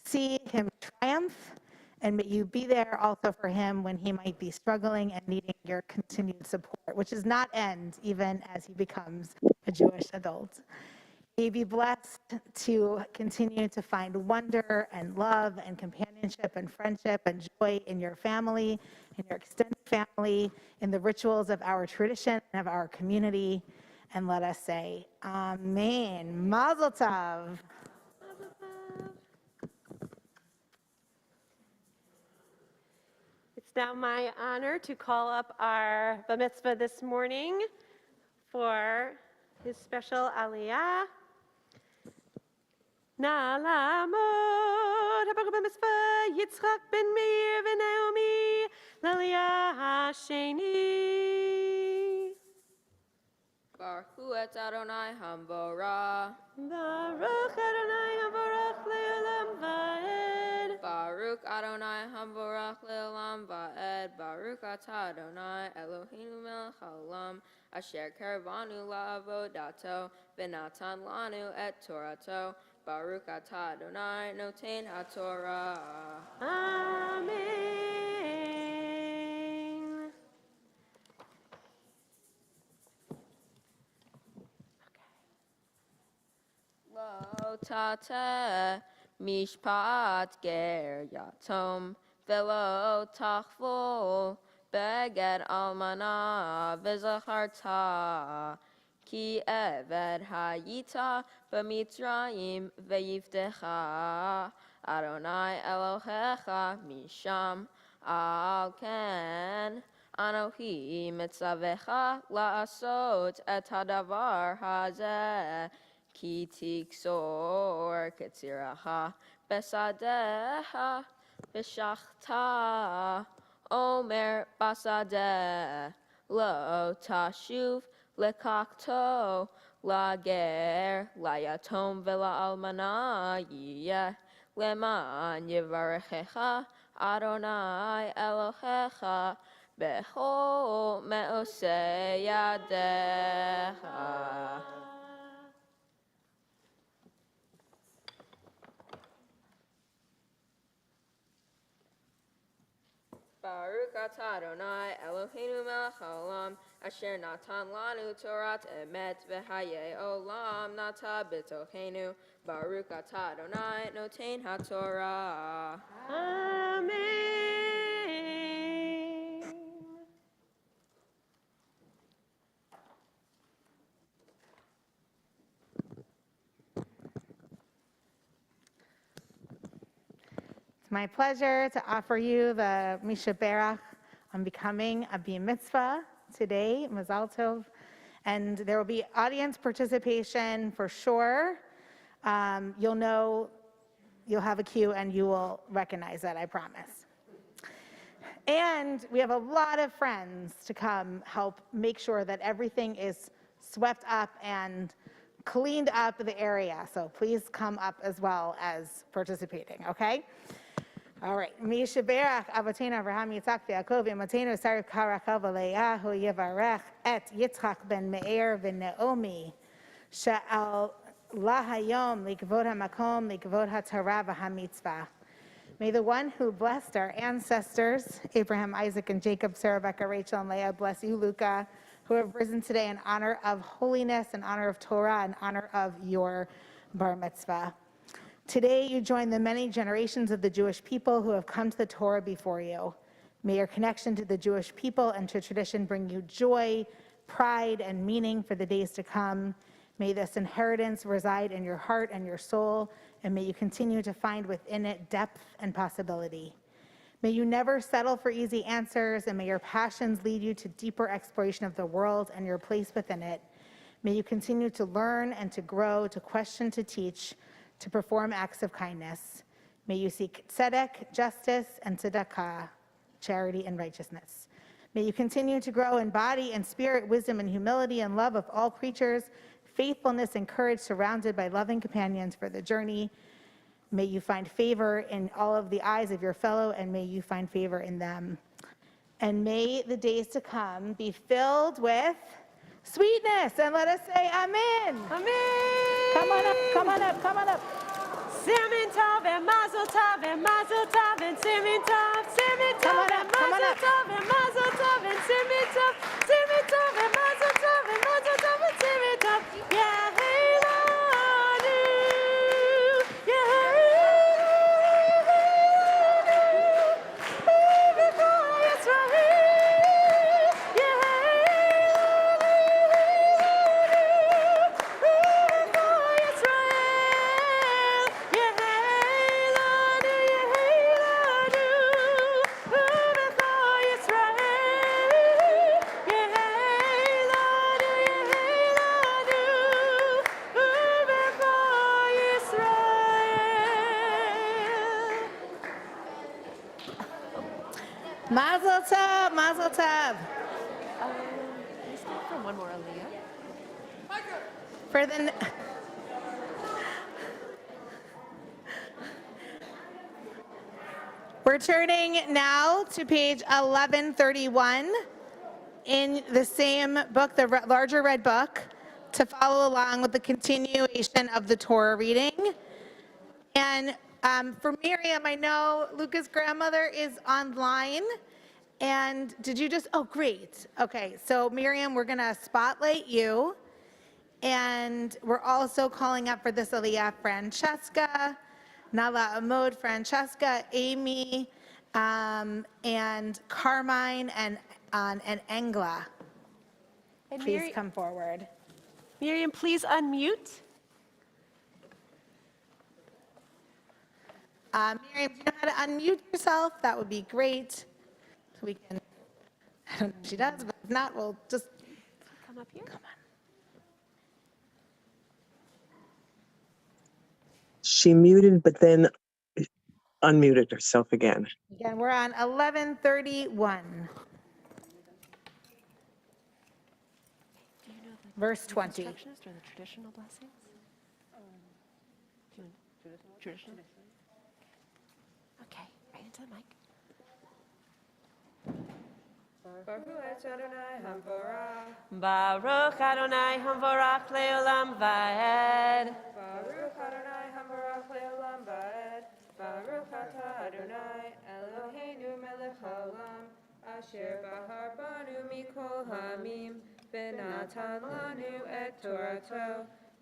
see him triumph, and may you be there also for him when he might be struggling and needing your continued support, which does not end even as he becomes a Jewish adult. May you be blessed to continue to find wonder and love and companionship and friendship and joy in your family, in your extended family, in the rituals of our tradition and of our community. And let us say, Amen. Mazel tov. It's now my honor to call up our bar mitzvah this morning for his special aliyah. Na'lamod habaruch b'mitzvah Yitzchak ben Meir v'Naomi l'aliyah hasheni. Baruch hu et Adonai Hamvorah. Baruch Adonai havarach le'olam va'ed. Baruch Adonai Hamvorach le'olam va'ed. Baruch atah Adonai Eloheinu melech haolam asher karavanu la'avodato v'natan lanu et Torato. Baruch atah Adonai noten haTorah. Amen. Lo tateh mishpat ger yatom velo tachvol beged almana v'zacharta ki eved hayita b'mitzrayim v'yivtecha Adonai Elohecha misham al ken Anohi mitzavecha la'asot et hadavar hazeh Ki tiksor ketziraha besadeha b'shachta omer basadeh lo tashuv lekakto lager layatom v'la'almana yiyeh leman yivarechecha Adonai Elohecha bechol me'osei yadecha. Baruch atah Adonai Eloheinu melech haolam asher natan lanu Torat emet v'hayei olam nata b'tochenu. Baruch atah Adonai noten haTorah. Amen. It's my pleasure to offer you the Misha Berach on becoming a Bar Mitzvah today, Mazal Tov. And there will be audience participation for sure. You'll know, you'll have a cue and you will recognize that, I promise. And we have a lot of friends to come help make sure that everything is swept up and cleaned up the area. So please come up as well as participating, okay? All right. Misha Berach Avotenu Avraham Yitzchak v'Yaakov Imotenu Sarif Karachel v'Leahu Yivarech et Yitzchak ben Meir v'Naomi she'al lahayom likvod hamakom likvod haTorah v'hamitzvah. May the one who blessed our ancestors, Abraham, Isaac, and Jacob, Sarah, Rebecca, Rachel, and Leah, bless you, Luca, who have risen today in honor of holiness, in honor of Torah, in honor of your bar mitzvah. Today, you join the many generations of the Jewish people who have come to the Torah before you. May your connection to the Jewish people and to tradition bring you joy, pride, and meaning for the days to come. May this inheritance reside in your heart and your soul, and may you continue to find within it depth and possibility. May you never settle for easy answers, and may your passions lead you to deeper exploration of the world and your place within it. May you continue to learn and to grow, to question, to teach, to perform acts of kindness. May you seek tzedek, justice, and tzedakah, charity and righteousness. May you continue to grow in body and spirit, wisdom and humility and love of all creatures, faithfulness and courage, surrounded by loving companions for the journey. May you find favor in all of the eyes of your fellow, and may you find favor in them. And may the days to come be filled with sweetness. And let us say amen. Amen. Come on up, come on up, come on up. Simin tov and mazel tov and mazel tov and simin tov and mazel tov and mazel tov and simin tov and mazel tov and mazel tov and simin tov. Yehelanu, yehelanu, b'chol Yisrael. Yehelanu, b'chol Yisrael. Yehelanu, yehelanu, b'chol Yisrael. Mazel tov, mazel tov. Let's go for one more Aliyah. For the We're turning now to page 1131 in the same book, the larger red book, to follow along with the continuation of the Torah reading. And for Miriam, I know Luca's grandmother is online. And did you just, oh, great. Okay, so Miriam, we're gonna spotlight you. And we're also calling up for this Aliyah Francesca, Nala Amod, Francesca, Amy, and Carmine, and Engla. And Please come forward. Miriam, please unmute. Miriam, do you know how to unmute yourself? That would be great. So we can, I don't know if she does, but if not, we'll just Come up here. come on. She muted, but then unmuted herself again. Again, we're on 1131. Do you know the Verse 20. instructionist or the traditional blessings? Do you want traditional? Okay, right into the mic. Baruch Adonai Hamvorach Leolam Vaed. Baruch Adonai Hambarach Leolam Vaed. Baruch Atah Adonai Eloheinu Melech Haolam Asher Bahar Banu Mikol Hamim V'natan Lanu Et Torato.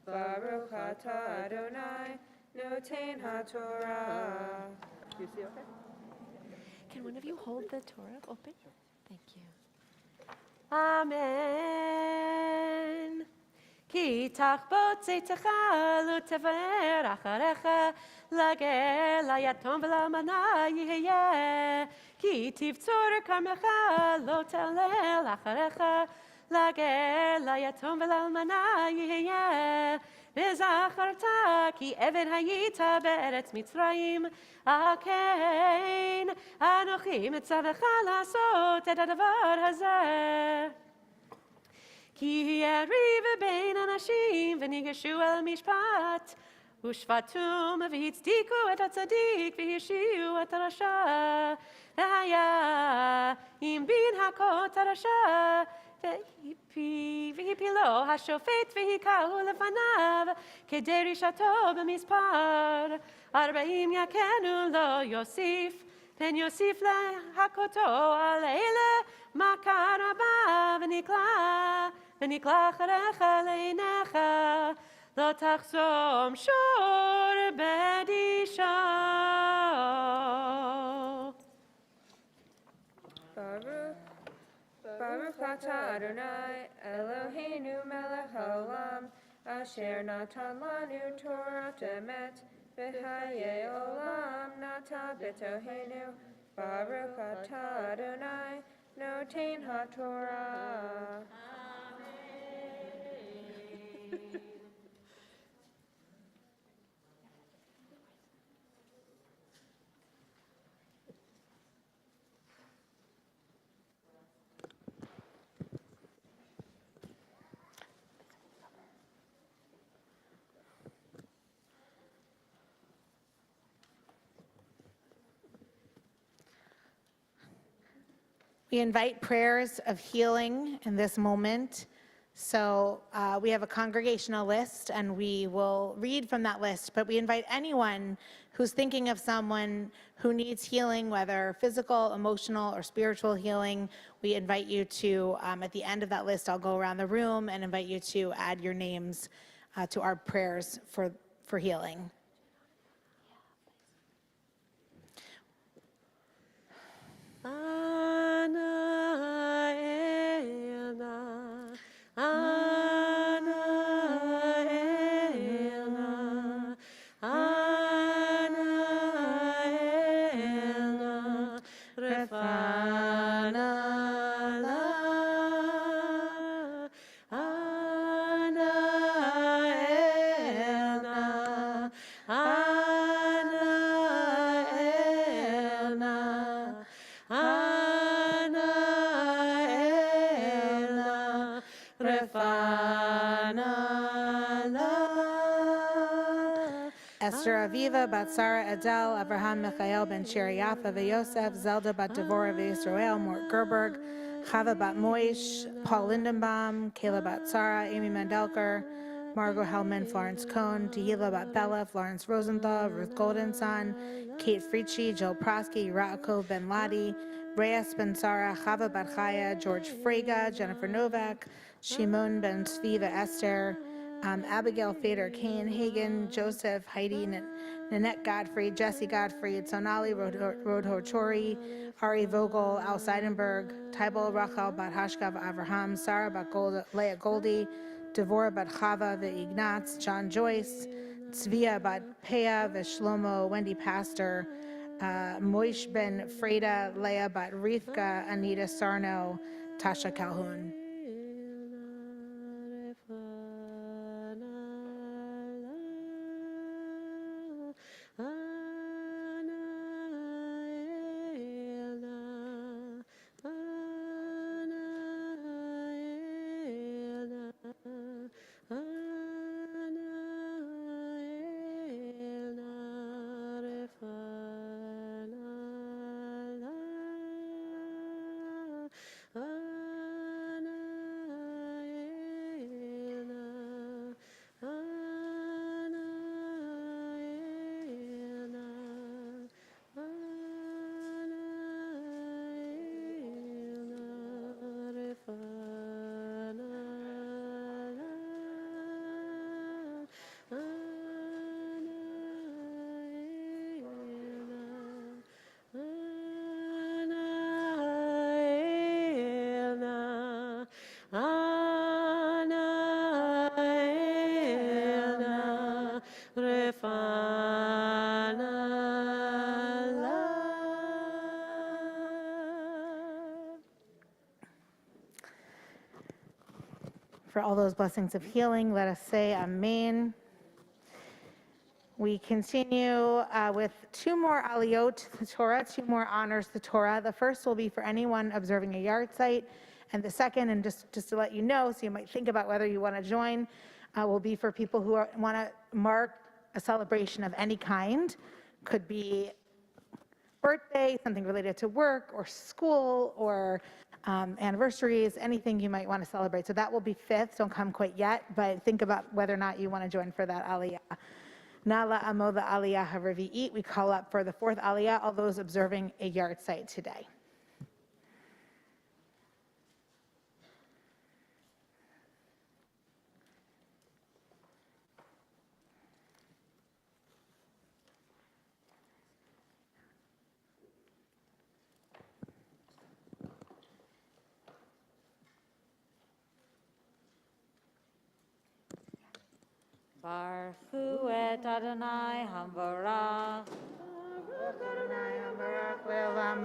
Baruch Atah Adonai Noten HaTorah. Do you see okay? Can one of you hold the Torah open? Thank you. Amen. Ki tachbot zeitecha lo tever acharecha lager layatom v'lamana yihye. Ki tivtzor karmecha lo telel acharecha lager layatom v'lamana yihye. V'zacharta ki even hayita be'eretz Mitzrayim akein anochi mitzavecha lasot et hadavar hazeh. Ki yeriv bein anashim v'nigashu el mishpat ushvatum v'hitzdiku et hatzadik v'hishiu et harasha v'haya im bin hakot harasha v'hipi lo hashofet v'hikahu lefanav kedei rishato b'mispar 40 yakenu lo yosif pen yosif lehakoto aleile makar haba v'nikla charecha leinecha lo tachzom shor bedisha. Baruch Atah Adonai Eloheinu Melech Haolam Asher Natan Lanu Torah Emet V'Hayei Olam Nata B'Tohenu. Baruch Atah Adonai Noten HaTorah. We invite prayers of healing in this moment. So we have a congregational list and we will read from that list, but we invite anyone who's thinking of someone who needs healing, whether physical, emotional, or spiritual healing. We invite you to, at the end of that list, I'll go around the room and invite you to add your names to our prayers for healing. Refanala. Esther Aviva, Bat Sarah Adel, Abraham Michael Ben Sheriafa Yosef, Zelda Bat Devorah Israel, Mort Gerberg, Chava Bat Moish, Paul Lindenbaum, Kayla Bat Sarah, Amy Mandelker, Margot Hellman, Florence Cohn, Tehila Bat Bella, Florence Rosenthal, Ruth Goldenson, Kate Fritzsche, Joe Prosky, Ratko Ben Ladi, Reyes Ben Sarah, Chava Bat Chaya, George Frega, Jennifer Novak, Shimon Ben Sviva Esther, Abigail Fader, Kane Hagen, Joseph, Heidi, Nanette Godfrey, Jesse Godfrey, Sonali Rodho Chori, Ari Vogel, Al Seidenberg, Tybal Rachel Bat Hashkav Avraham, Sarah Bat Leah Goldie, Devorah Bat Chava Ignatz, John Joyce, Tzvia Bat Pea Shlomo, Wendy Pastor, Moish Ben Freda, Leah Bat Rivka, Anita Sarno, Tasha Calhoun. For all those blessings of healing, let us say Amen. We continue with two more aliyot to the Torah, two more honors the Torah. The first will be for anyone observing a yard site, and the second, and just to let you know, so you might think about whether you want to join, will be for people who want to mark a celebration of any kind. Could be birthday, something related to work or school or anniversaries, anything you might want to celebrate. So that will be 5th. Don't come quite yet, but think about whether or not you want to join for that aliyah. Nala amo the aliyah haravi'it. We call up for the 4th aliyah, all those observing a yard site today. Baruch et Adonai Hamvarach.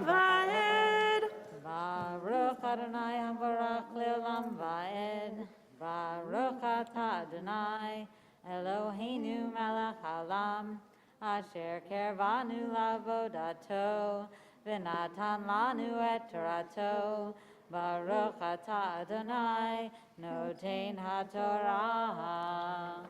Vaed. Baruch Adonai Hamvarach Leolam Vaed. Baruch atah Adonai Eloheinu melech haolam asher kervanu lavodato v'natan lanu et torato. Baruch atah Adonai noten haTorah.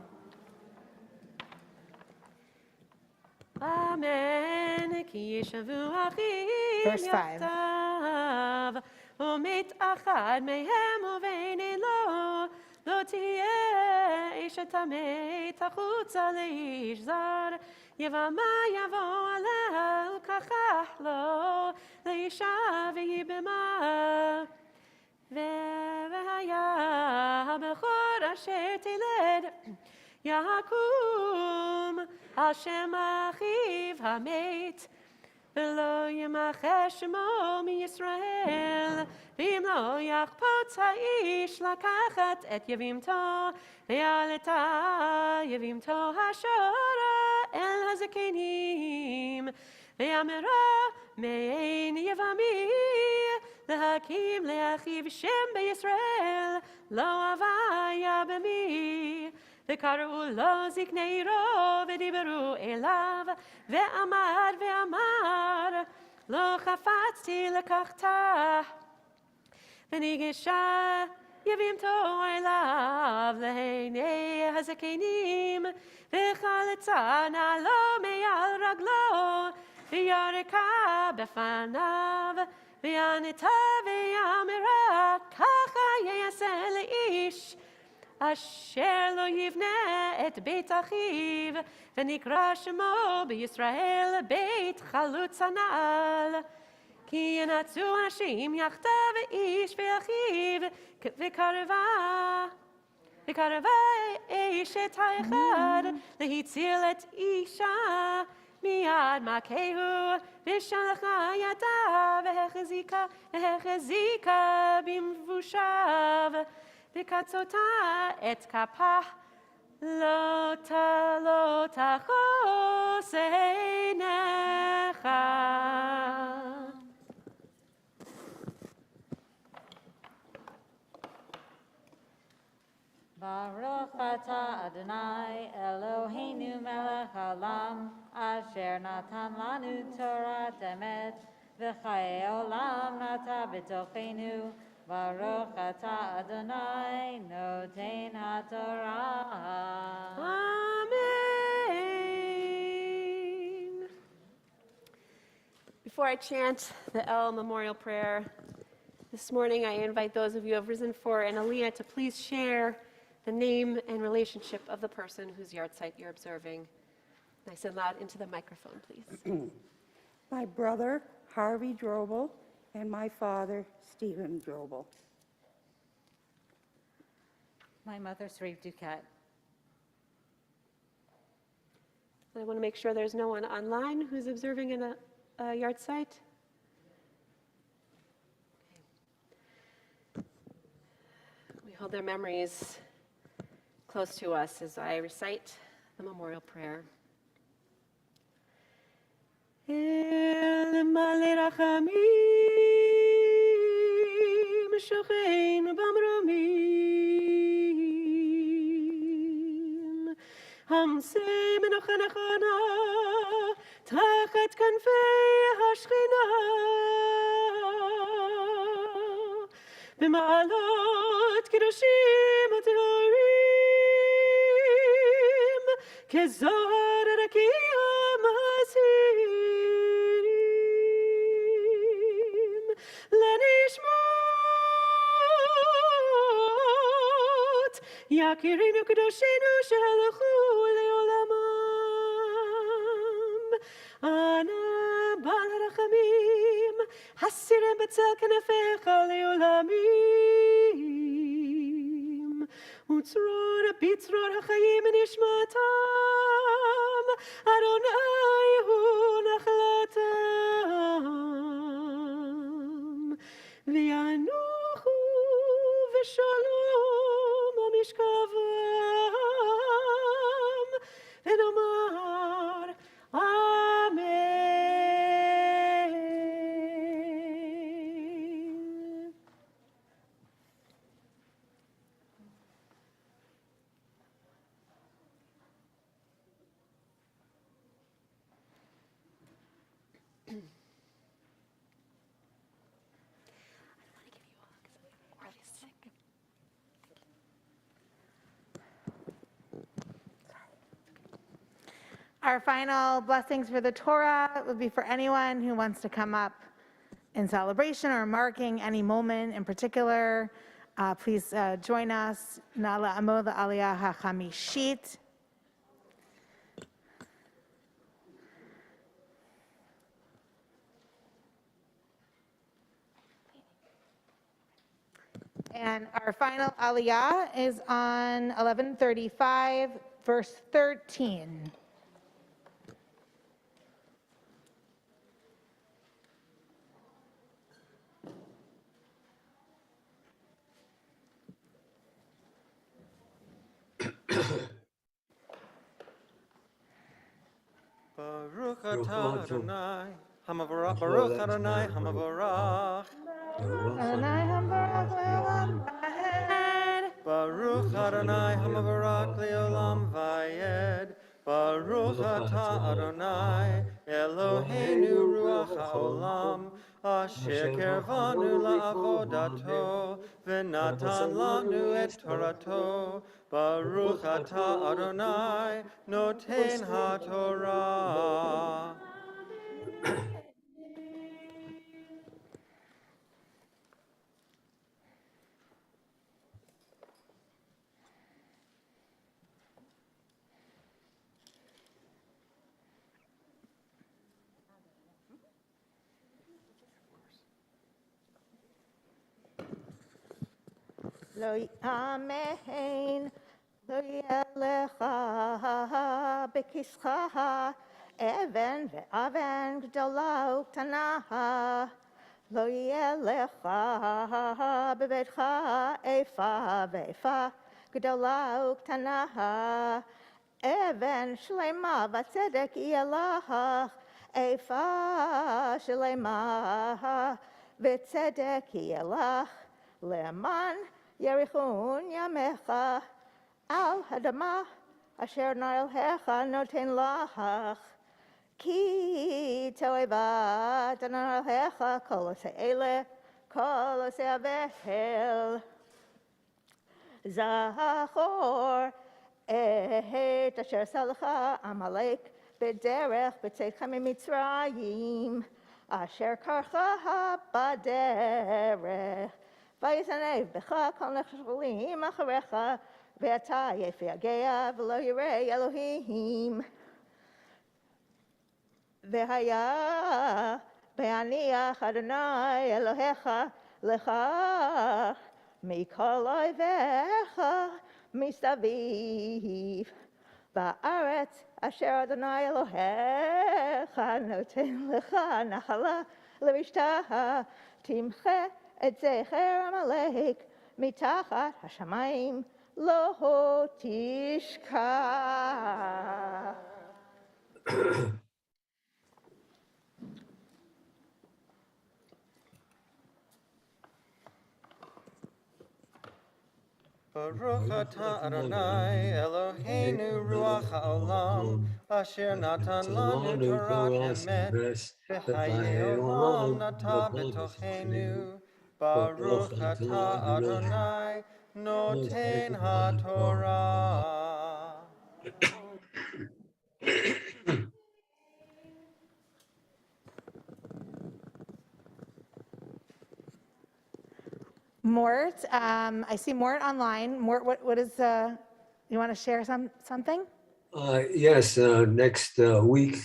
Amen. Ki yeshavu achim Verse 5. yachtav, u'mit achad mehem uvein lo, lo tihyeh ish tameh tachutza leish zar, yevama yavo aleh ukachach lo, leisha v'yibema. V'haya bechor asher tiled, Yakum Hashem achiv hamet, v'lo yimacheh shemo miYisrael, v'im lo yachpot ha'ish lakachat et yevimto, v'yaleta yevimto hashora el hazakenim, v'yamera mein yevami, lehakim leachiv Shem beYisrael, lo avaya b'mi. וקראו לו זקני עירו ודיברו אליו ואמר לא חפצתי לקחתה וניגשה Yevim to'elav le'nei hazakenim v'chaletzana lo me'al raglo v'yareka b'fanav v'yanita v'yamera kacha yeyaseh le'ish asher lo yivne et beit achiv v'nikra shemo b'Yisrael beit chalutz hanal ki yenatzu anashim yachtav ish ve'achiv v'kareva ish et ha'echad lehitzil et isha miyad makehu v'shalacha yadav v'hechezika bimvushav v'katzota et kapah lo tachos einecha. Baruch atah Adonai Eloheinu melech haolam asher natan lanu Torah emet v'chayei olam nata b'tochenu. Baruch atah Adonai noten haTorah. Amen. Before I chant the El Memorial Prayer this morning, I invite those of you who have risen for an Aliyah to please share the name and relationship of the person whose yahrzeit you're observing. Nice and loud into the microphone, please. My brother, Harvey Drobel, and my father, Stephen Drobel. My mother, Sreev Duquette. I want to make sure there's no one online who's observing in a yahrzeit. We hold their memories close to us as I recite the memorial prayer. El male rachamim shochein b'amramim hamsei menocha nechana tachat kanfei hashchina b'ma'alot kedoshim u'tehorim kezohar rakiyam hasirim lenishmot yakirinu kedoshinu shehalchu leolamam ana bal harachamim hasirem b'tzel kanafecha leolamim utzror bitzror hachayim nishmatam Adonai hu nachlatam v'yanuchu v'shalom amishkavam v'nomar Amen. Our final blessings for the Torah would be for anyone who wants to come up in celebration or marking any moment in particular. Please join us. Nala Amo the Aliyah HaChamishit. And our final Aliyah is on 1135, verse 13. Baruch atah Adonai Hamavarach. Baruch Adonai Hamavarach. Adonai Hambarach Le'olam Vayed. Baruch Adonai Hamavarach Le'olam Vayed. Baruch atah Adonai Eloheinu ruach haolam, asher kervanu la'avodato, v'natan lanu et torato, Baruch atah Adonai, noten haTorah. Lo amen, lo yelecha bekischa, even ve'aven gdola uktana. Lo yelecha bebetcha efa ve'efa gdola uktana. Even shlema v'tzedek yelach efa shlema v'tzedek yelach. Leman Yerichun Yamecha Al Hadama Asher Nail Hecha Noten Lach Ki Toeva Danal Hecha Kolose Ele Kolose Avehel Zachor Et Asher Salcha Amalek Bederech B'Tzecha Mitzrayim Asher Karcha Baderech ויזנב בך כל נחשולים אחריך, ואתה יפגע ולא ירא אלוהים. והיה בהניח אדוני אלוהיך לך מכל אויביך מסביב. בארץ אשר אדוני אלוהיך נותן לך נחלה לרשתה, תמחה את זכר עמלק מתחת השמיים לא תשכח. Baruch atah Adonai Eloheinu ruach haolam, asher natan lanu Torah emet, v'chayei olam nata b'tochenu. Baruch atah Adonai noten haTorah. Mort, I see Mort online. Mort, what is, you want to share something? Yes, next week,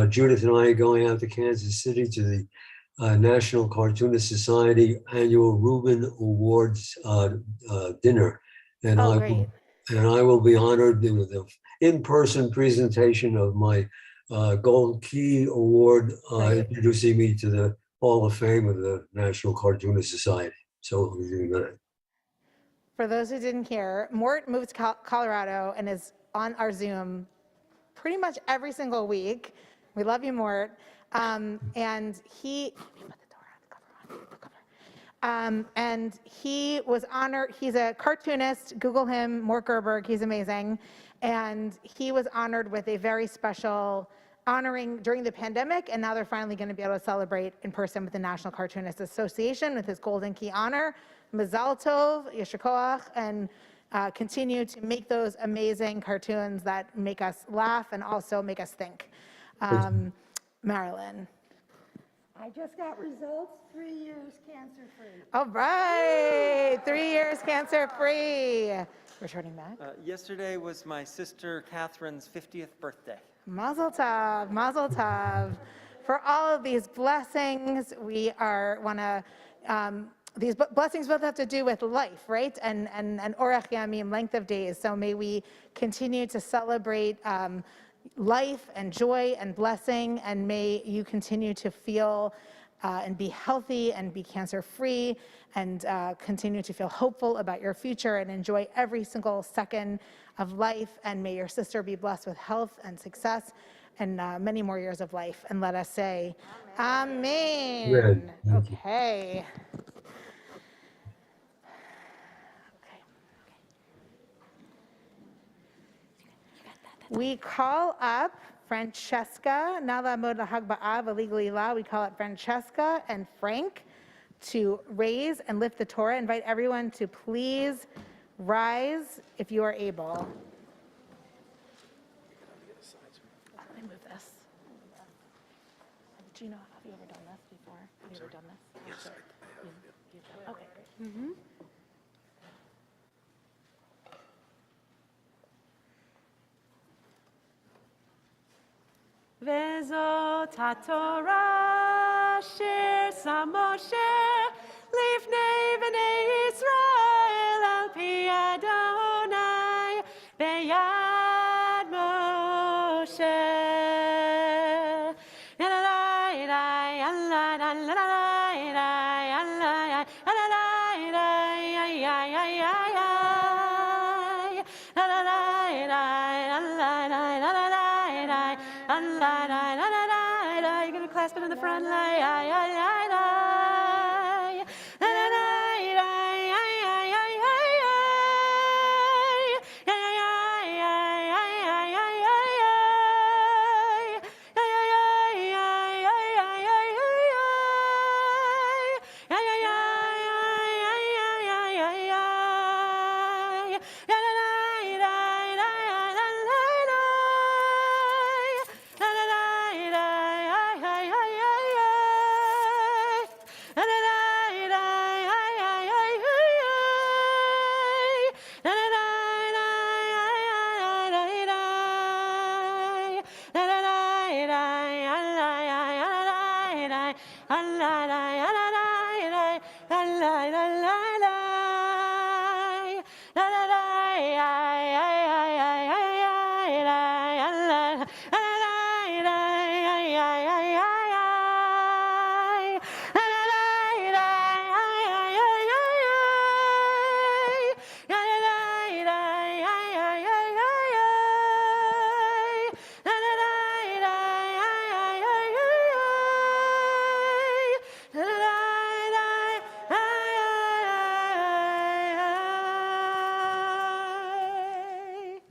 Judith and I are going out to Kansas City to the National Cartoonist Society annual Reuben Awards dinner. And I will be honored with an in-person presentation of my Gold Key Award, introducing me to the Hall of Fame of the National Cartoonist Society. So we're doing that. For those who didn't hear, Mort moved to Colorado and is on our Zoom pretty much every single week. We love you, Mort. And he was honored. He's a cartoonist. Google him, Mort Gerberg. He's amazing. And he was honored with a very special honoring during the pandemic, and now they're finally going to be able to celebrate in person with the National Cartoonist Association with his Golden Key honor. Mazal Tov, Yesher Koach, and continue to make those amazing cartoons that make us laugh and also make us think. Marilyn. I just got results, 3 years cancer-free. All right, 3 years cancer-free. Returning back. Yesterday was my sister Catherine's 50th birthday. Mazel tov, mazel tov. For all of these blessings, these blessings both have to do with life, right? And orach yamim, length of days. So may we continue to celebrate life and joy and blessing, and may you continue to feel and be healthy and be cancer-free and continue to feel hopeful about your future and enjoy every single second of life. And may your sister be blessed with health and success and many more years of life. And let us say, Amen. Okay. We call up Francesca, Nala Moda Hagba'av, illegally law, we call it Francesca and Frank, to raise and lift the Torah. Invite everyone to please rise if you are able. Let me move this. Gino, have you ever done this before? Have you ever done this? Yes. Okay, great. Vezot HaTorah Asher Sam Moshe Lifnei Bnei Yisrael Al Pi Adonai Beyad Moshe. You're gonna clasp it in the front.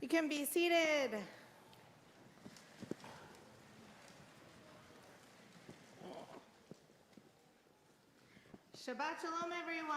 You can be seated. Shabbat Shalom, everyone.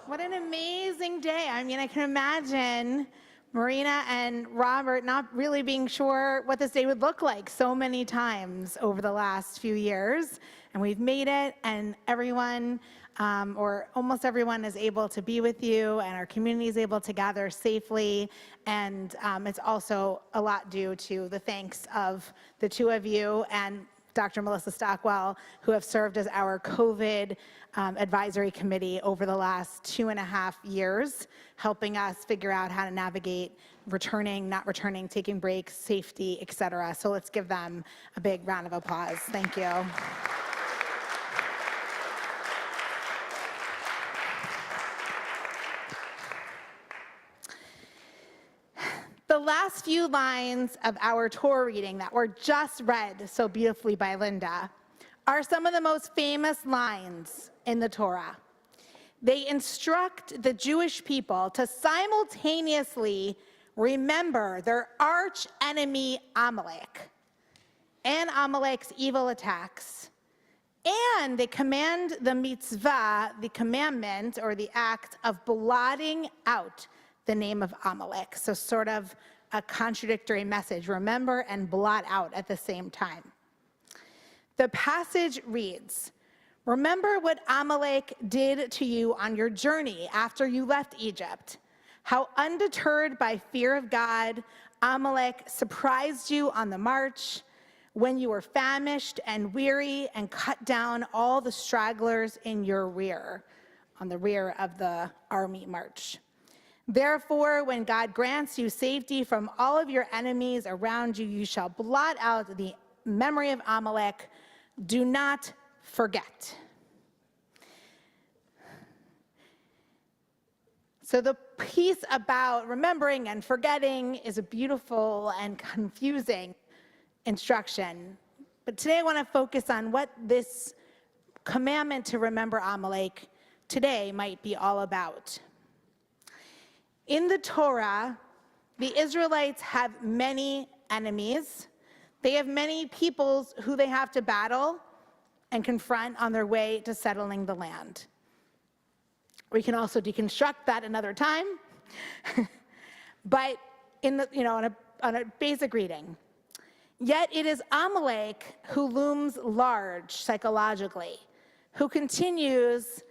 What an amazing day. I mean, I can imagine Marina and Robert not really being sure what this day would look like so many times over the last few years. And we've made it, and everyone, or almost everyone, is able to be with you, and our community is able to gather safely. And it's also a lot due to the thanks of the two of you and Dr. Melissa Stockwell, who have served as our COVID advisory committee over the last 2.5 years, helping us figure out how to navigate returning, not returning, taking breaks, safety, et cetera. So let's give them a big round of applause. Thank you. The last few lines of our Torah reading that were just read so beautifully by Linda are some of the most famous lines in the Torah. They instruct the Jewish people to simultaneously remember their arch enemy Amalek and Amalek's evil attacks. And they command the mitzvah, the commandment or the act of blotting out the name of Amalek. So sort of a contradictory message. Remember and blot out at the same time. The passage reads, "Remember what Amalek did to you on your journey after you left Egypt. How undeterred by fear of God, Amalek surprised you on the march when you were famished and weary and cut down all the stragglers in your rear," on the rear of the army march. "Therefore, when God grants you safety from all of your enemies around you, you shall blot out the memory of Amalek. Do not forget." So the piece about remembering and forgetting is a beautiful and confusing instruction. But today I want to focus on what this commandment to remember Amalek today might be all about. In the Torah, the Israelites have many enemies. They have many peoples who they have to battle and confront on their way to settling the land. We can also deconstruct that another time. But on a basic reading, yet it is Amalek who looms large psychologically, who continues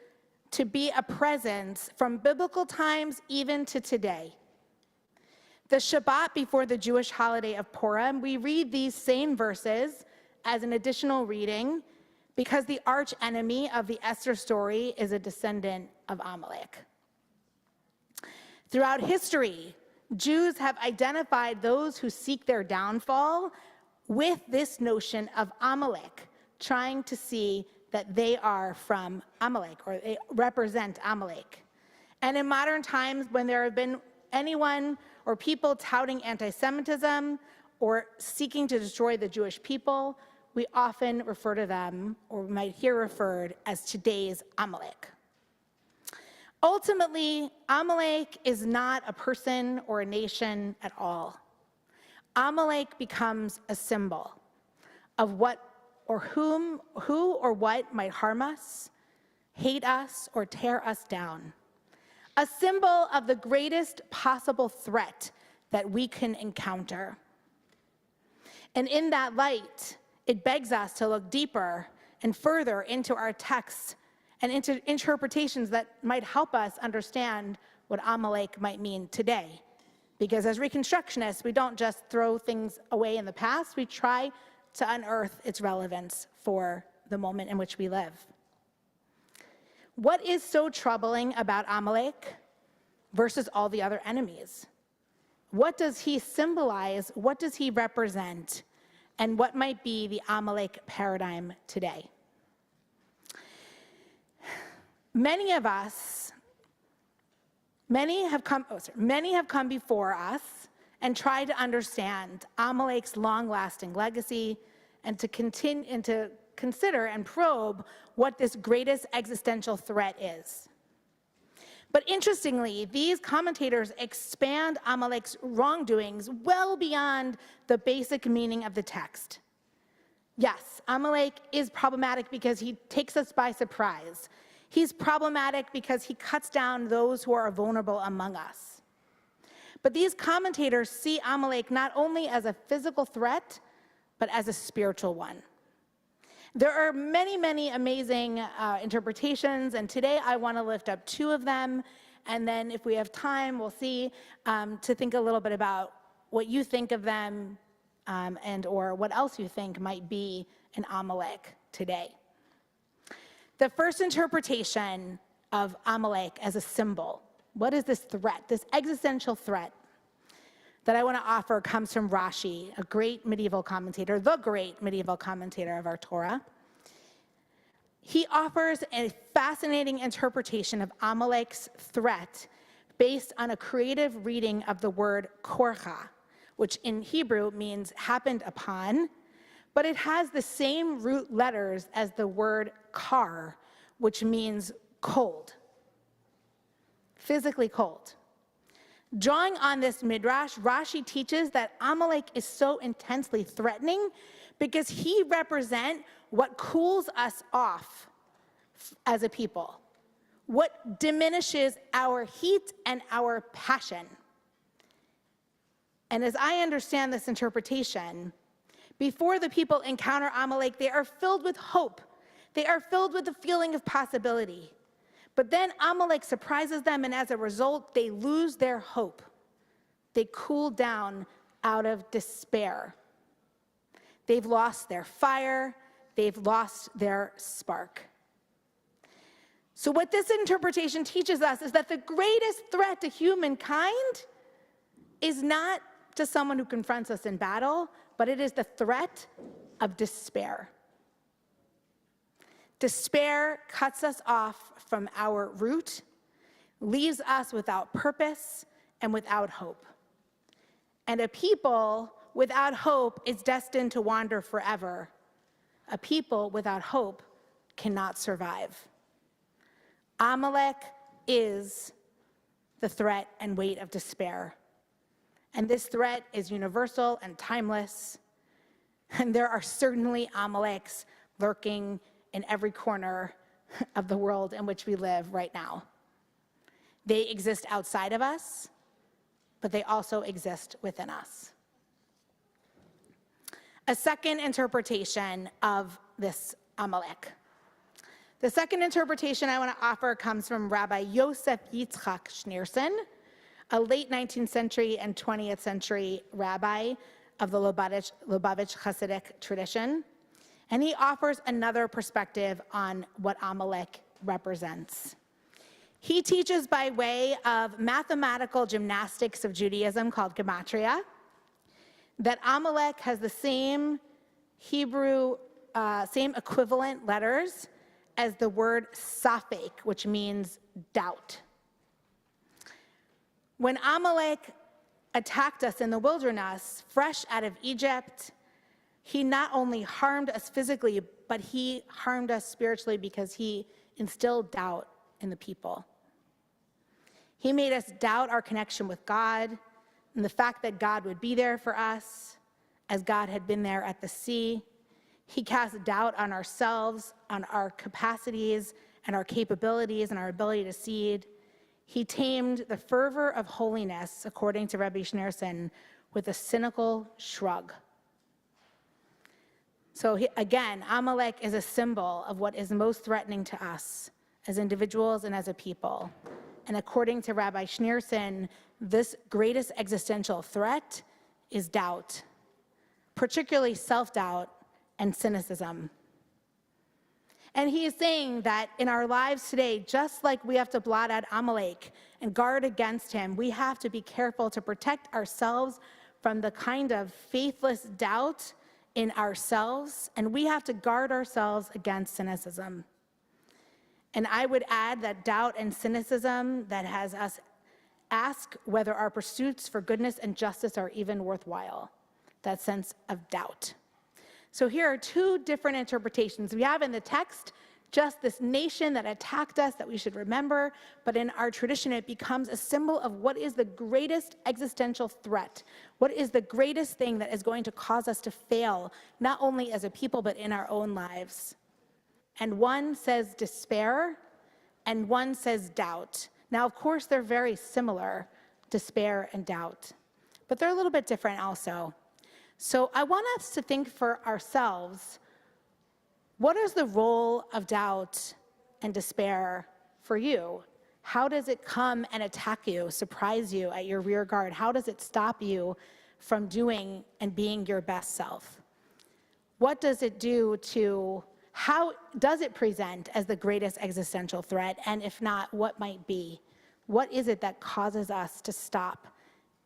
to be a presence from biblical times even to today. The Shabbat before the Jewish holiday of Purim, we read these same verses as an additional reading because the arch enemy of the Esther story is a descendant of Amalek. Throughout history, Jews have identified those who seek their downfall with this notion of Amalek, trying to see that they are from Amalek or they represent Amalek. And in modern times, when there have been anyone or people touting anti-Semitism or seeking to destroy the Jewish people, we often refer to them, or we might hear referred as today's Amalek. Ultimately, Amalek is not a person or a nation at all. Amalek becomes a symbol of what or who or what might harm us, hate us, or tear us down. A symbol of the greatest possible threat that we can encounter. And in that light, it begs us to look deeper and further into our texts and into interpretations that might help us understand what Amalek might mean today. Because as Reconstructionists, we don't just throw things away in the past, we try to unearth its relevance for the moment in which we live. What is so troubling about Amalek versus all the other enemies? What does he symbolize? What does he represent? And what might be the Amalek paradigm today? Many have come before us and tried to understand Amalek's long-lasting legacy and to consider and probe what this greatest existential threat is. But interestingly, these commentators expand Amalek's wrongdoings well beyond the basic meaning of the text. Yes, Amalek is problematic because he takes us by surprise. He's problematic because he cuts down those who are vulnerable among us. But these commentators see Amalek not only as a physical threat, but as a spiritual one. There are many, many amazing interpretations, and today I want to lift up two of them, and then if we have time, we'll see, to think a little bit about what you think of them and or what else you think might be an Amalek today. The first interpretation of Amalek as a symbol, what is this threat, this existential threat that I want to offer comes from Rashi, a great medieval commentator, the great medieval commentator of our Torah. He offers a fascinating interpretation of Amalek's threat based on a creative reading of the word korcha, which in Hebrew means happened upon, but it has the same root letters as the word kar, which means cold, physically cold. Drawing on this midrash, Rashi teaches that Amalek is so intensely threatening because he represents what cools us off as a people, what diminishes our heat and our passion. And as I understand this interpretation, before the people encounter Amalek, they are filled with hope. They are filled with the feeling of possibility. But then Amalek surprises them, and as a result, they lose their hope. They cool down out of despair. They've lost their fire. They've lost their spark. So what this interpretation teaches us is that the greatest threat to humankind is not to someone who confronts us in battle, but it is the threat of despair. Despair cuts us off from our root, leaves us without purpose and without hope. And a people without hope is destined to wander forever. A people without hope cannot survive. Amalek is the threat and weight of despair. And this threat is universal and timeless. And there are certainly Amaleks lurking in every corner of the world in which we live right now. They exist outside of us, but they also exist within us. A second interpretation of this Amalek. The second interpretation I want to offer comes from Rabbi Yosef Yitzchak Schneerson, a late 19th century and 20th century rabbi of the Lubavitch Hasidic tradition. And he offers another perspective on what Amalek represents. He teaches by way of mathematical gymnastics of Judaism called gematria, that Amalek has the same Hebrew, same equivalent letters as the word safek, which means doubt. When Amalek attacked us in the wilderness, fresh out of Egypt, he not only harmed us physically, but he harmed us spiritually because he instilled doubt in the people. He made us doubt our connection with God and the fact that God would be there for us as God had been there at the sea. He cast doubt on ourselves, on our capacities and our capabilities and our ability to seed. He tamed the fervor of holiness, according to Rabbi Schneerson, with a cynical shrug. So again, Amalek is a symbol of what is most threatening to us as individuals and as a people. And according to Rabbi Schneerson, this greatest existential threat is doubt, particularly self-doubt and cynicism. And he is saying that in our lives today, just like we have to blot out Amalek and guard against him, we have to be careful to protect ourselves from the kind of faithless doubt in ourselves, and we have to guard ourselves against cynicism. And I would add that doubt and cynicism that has us ask whether our pursuits for goodness and justice are even worthwhile, that sense of doubt. So here are two different interpretations. We have in the text just this nation that attacked us that we should remember, but in our tradition it becomes a symbol of what is the greatest existential threat, what is the greatest thing that is going to cause us to fail, not only as a people, but in our own lives. And one says despair, and one says doubt. Now, of course, they're very similar, despair and doubt, but they're a little bit different also. So I want us to think for ourselves, what is the role of doubt and despair for you? How does it come and attack you, surprise you at your rear guard? How does it stop you from doing and being your best self? What does it do to, how does it present as the greatest existential threat? And if not, what might be? What is it that causes us to stop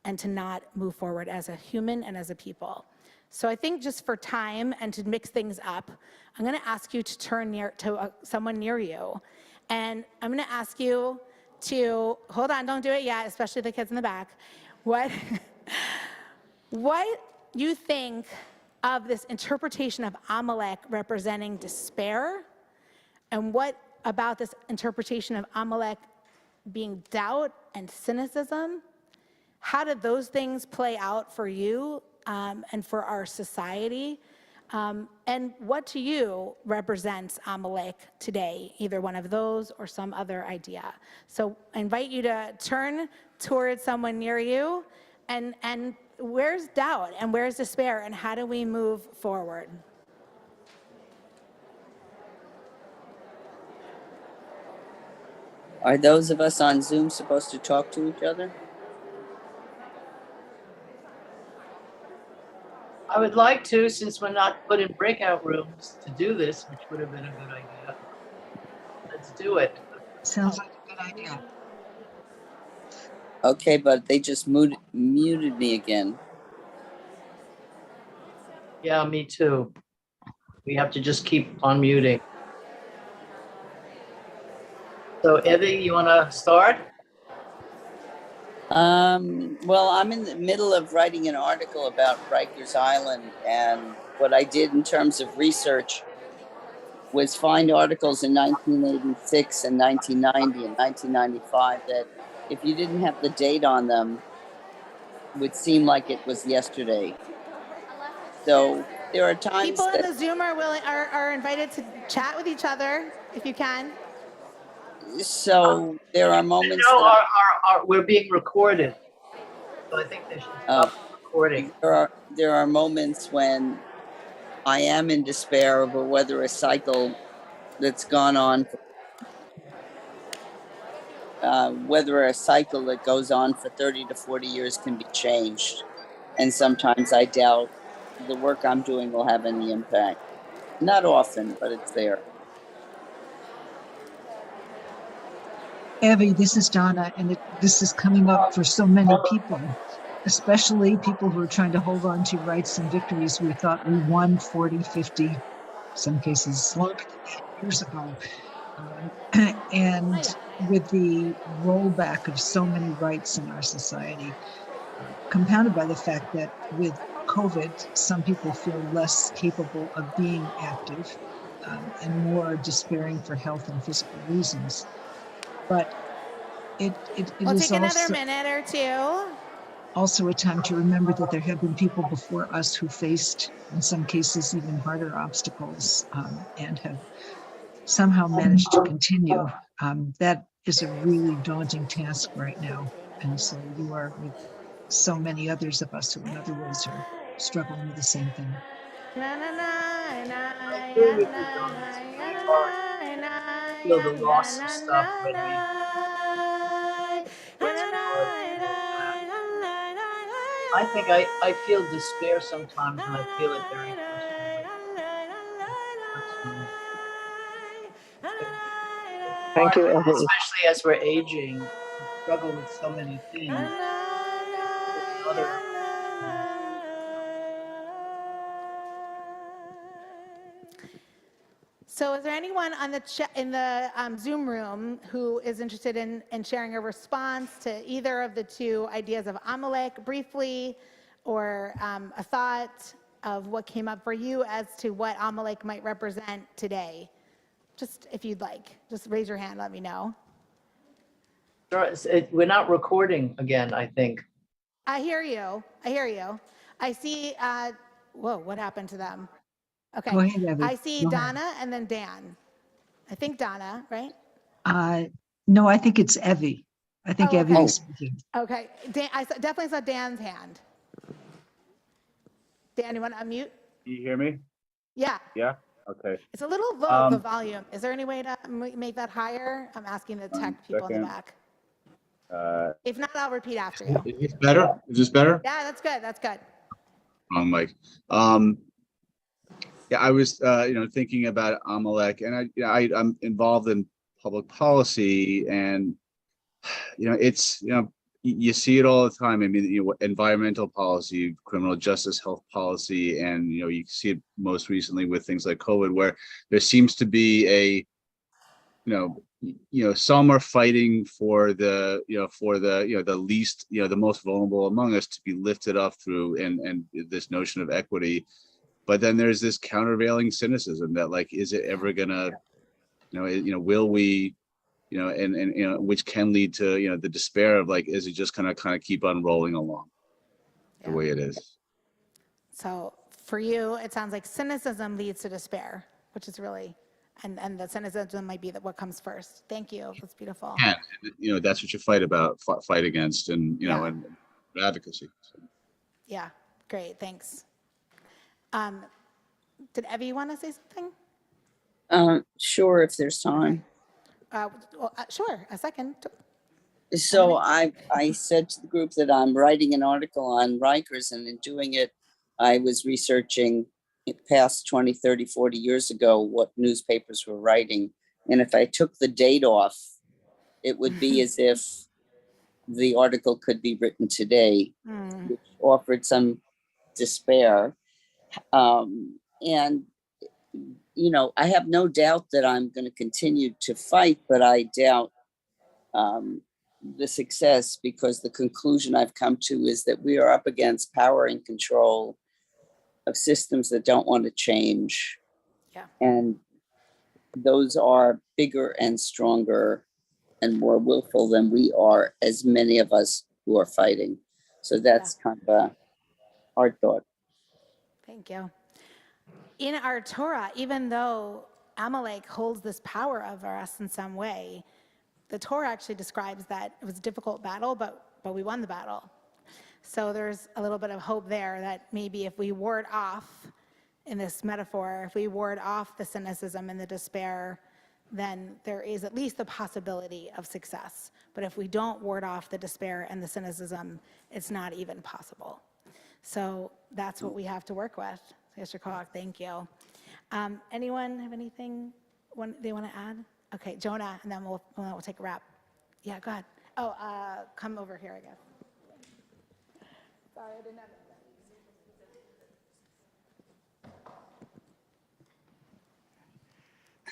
and to not move forward as a human and as a people? So I think just for time and to mix things up, I'm going to ask you to turn near to someone near you. And I'm going to ask you to, hold on, don't do it yet, especially the kids in the back. What you think of this interpretation of Amalek representing despair, and what about this interpretation of Amalek being doubt and cynicism? How did those things play out for you and for our society? And what to you represents Amalek today, either one of those or some other idea? So I invite you to turn towards someone near you, and where's doubt and where's despair, and how do we move forward? Are those of us on Zoom supposed to talk to each other? I would like to, since we're not put in breakout rooms to do this, which would have been a good idea. Let's do it. Sounds like a good idea. Okay, but they just muted me again. Yeah, me too. We have to just keep on muting. So Eddie, you want to start? Well, I'm in the middle of writing an article about Rikers Island, and what I did in terms of research was find articles in 1986 and 1990 and 1995 that if you didn't have the date on them, would seem like it was yesterday. So there are times People in that, the Zoom are invited to chat with each other if you can. so there are moments No, that we're being recorded, so I think they should stop recording. there are moments when I am in despair over whether a cycle that's gone on, whether a cycle that goes on for 30 to 40 years can be changed. And sometimes I doubt the work I'm doing will have any impact. Not often, but it's there. Evie, this is Donna, and this is coming up for so many people, especially people who are trying to hold on to rights and victories we thought we won 40, 50, some cases longer than that years ago. And with the rollback of so many rights in our society, compounded by the fact that with COVID, some people feel less capable of being active and more despairing for health and physical reasons. But it We'll is take another also, minute or two. also a time to remember that there have been people before us who faced, in some cases, even harder obstacles and have somehow managed to continue. That is a really daunting task right now. And so you are with so many others of us who in other ways are struggling with the same thing. I agree with you, Donna. It's really hard. I feel the loss of stuff when we it's hard to go back. I think I feel despair sometimes, and I feel it very personally. Thank you, Evie. Especially as we're aging, we struggle with so many things. So is there anyone on the in the Zoom room who is interested in sharing a response to either of the two ideas of Amalek briefly, or a thought of what came up for you as to what Amalek might represent today? Just if you'd like, just raise your hand, let me know. We're not recording again, I think. I hear you. I hear you. I see, whoa, what happened to them? Okay. Go ahead, Evie. I see Go ahead. Donna and then Dan. I think Donna, right? No, I think it's Evie. I think Evie okay. is speaking. Okay. Dan, I definitely saw Dan's hand. Dan, you want to unmute? You hear me? Yeah. Yeah? Okay. It's a little low, the volume. Is there any way to make that higher? I'm asking the tech people in the back. If not, I'll repeat after you. Is this better? Is this better? Yeah, that's good. That's good. Mike. Yeah, I was, thinking about Amalek, and I'm involved in public policy, and it's, you see it all the time. I mean, environmental policy, criminal justice, health policy, and you see it most recently with things like COVID, where there seems to be a, some are fighting for the, the least, the most vulnerable among us to be lifted up through, and this notion of equity. But then there's this countervailing cynicism that, like, is it ever gonna, will we, and which can lead to, the despair of, like, is it just gonna kind of keep on rolling along the way it is? So for you, it sounds like cynicism leads to despair, which is really, and the cynicism might be what comes first. Thank you. That's beautiful. Yeah, that's what you fight against, and and advocacy. So. Yeah, great. Thanks. Did Evie want to say something? Sure, if there's time. Sure, a second. So I said to the group that I'm writing an article on Rikers, and in doing it, I was researching past 20, 30, 40 years ago what newspapers were writing. And if I took the date off, it would be as if the article could be written today, which offered some despair. And, I have no doubt that I'm going to continue to fight, but I doubt the success, because the conclusion I've come to is that we are up against power and control of systems that don't want to change. Yeah. And those are bigger and stronger and more willful than we are, as many of us who are fighting. So that's kind of a hard thought. Thank you. In our Torah, even though Amalek holds this power over us in some way, the Torah actually describes that it was a difficult battle, but we won the battle. So there's a little bit of hope there that maybe if we ward off, in this metaphor, if we ward off the cynicism and the despair, then there is at least the possibility of success. But if we don't ward off the despair and the cynicism, it's not even possible. So that's what we have to work with. Mr. Koch, thank you. Anyone have anything they want to add? Okay, Jonah, and then we'll take a wrap. Yeah, go ahead. Oh, come over here, I guess. Sorry, I didn't have it.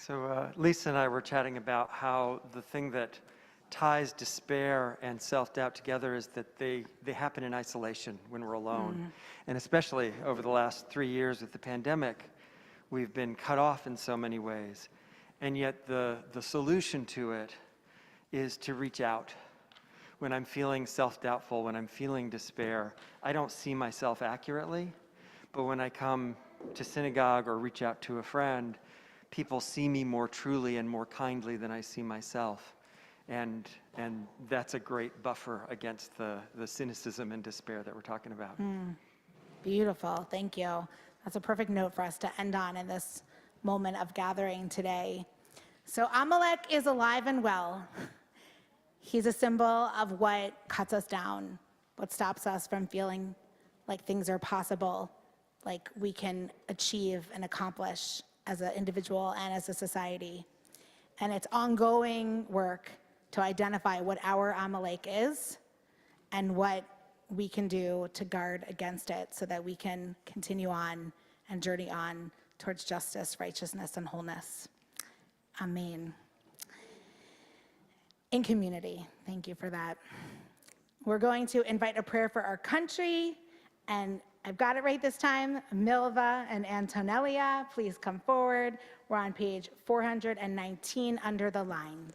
So Lisa and I were chatting about how the thing that ties despair and self-doubt together is that they happen in isolation when we're alone. And especially over the last 3 years with the pandemic, we've been cut off in so many ways. And yet the solution to it is to reach out. When I'm feeling self-doubtful, when I'm feeling despair, I don't see myself accurately, but when I come to synagogue or reach out to a friend, people see me more truly and more kindly than I see myself. And that's a great buffer against the cynicism and despair that we're talking about. Beautiful, thank you. That's a perfect note for us to end on in this moment of gathering today. So Amalek is alive and well. He's a symbol of what cuts us down, what stops us from feeling like things are possible, like we can achieve and accomplish as an individual and as a society. And it's ongoing work to identify what our Amalek is and what we can do to guard against it so that we can continue on and journey on towards justice, righteousness, and wholeness. Amen. In community, thank you for that. We're going to invite a prayer for our country, and I've got it right this time. Milva and Antonelia, please come forward. We're on page 419 under the line.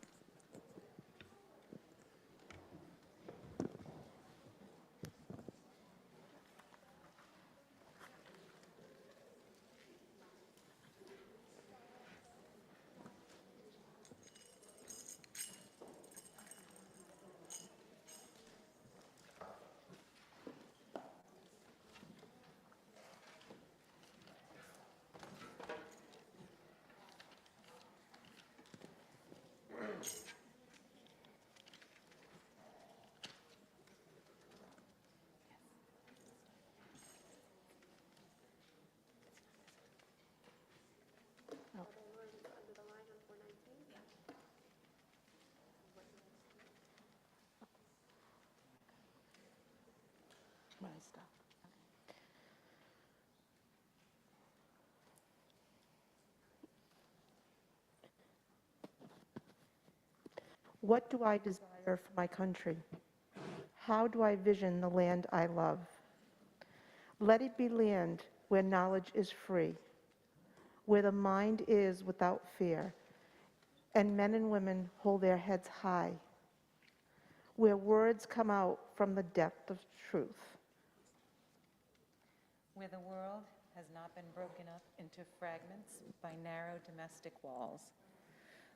What do I desire for my country? How do I vision the land I love? Let it be land where knowledge is free, where the mind is without fear, and men and women hold their heads high, where words come out from the depth of truth. Where the world has not been broken up into fragments by narrow domestic walls,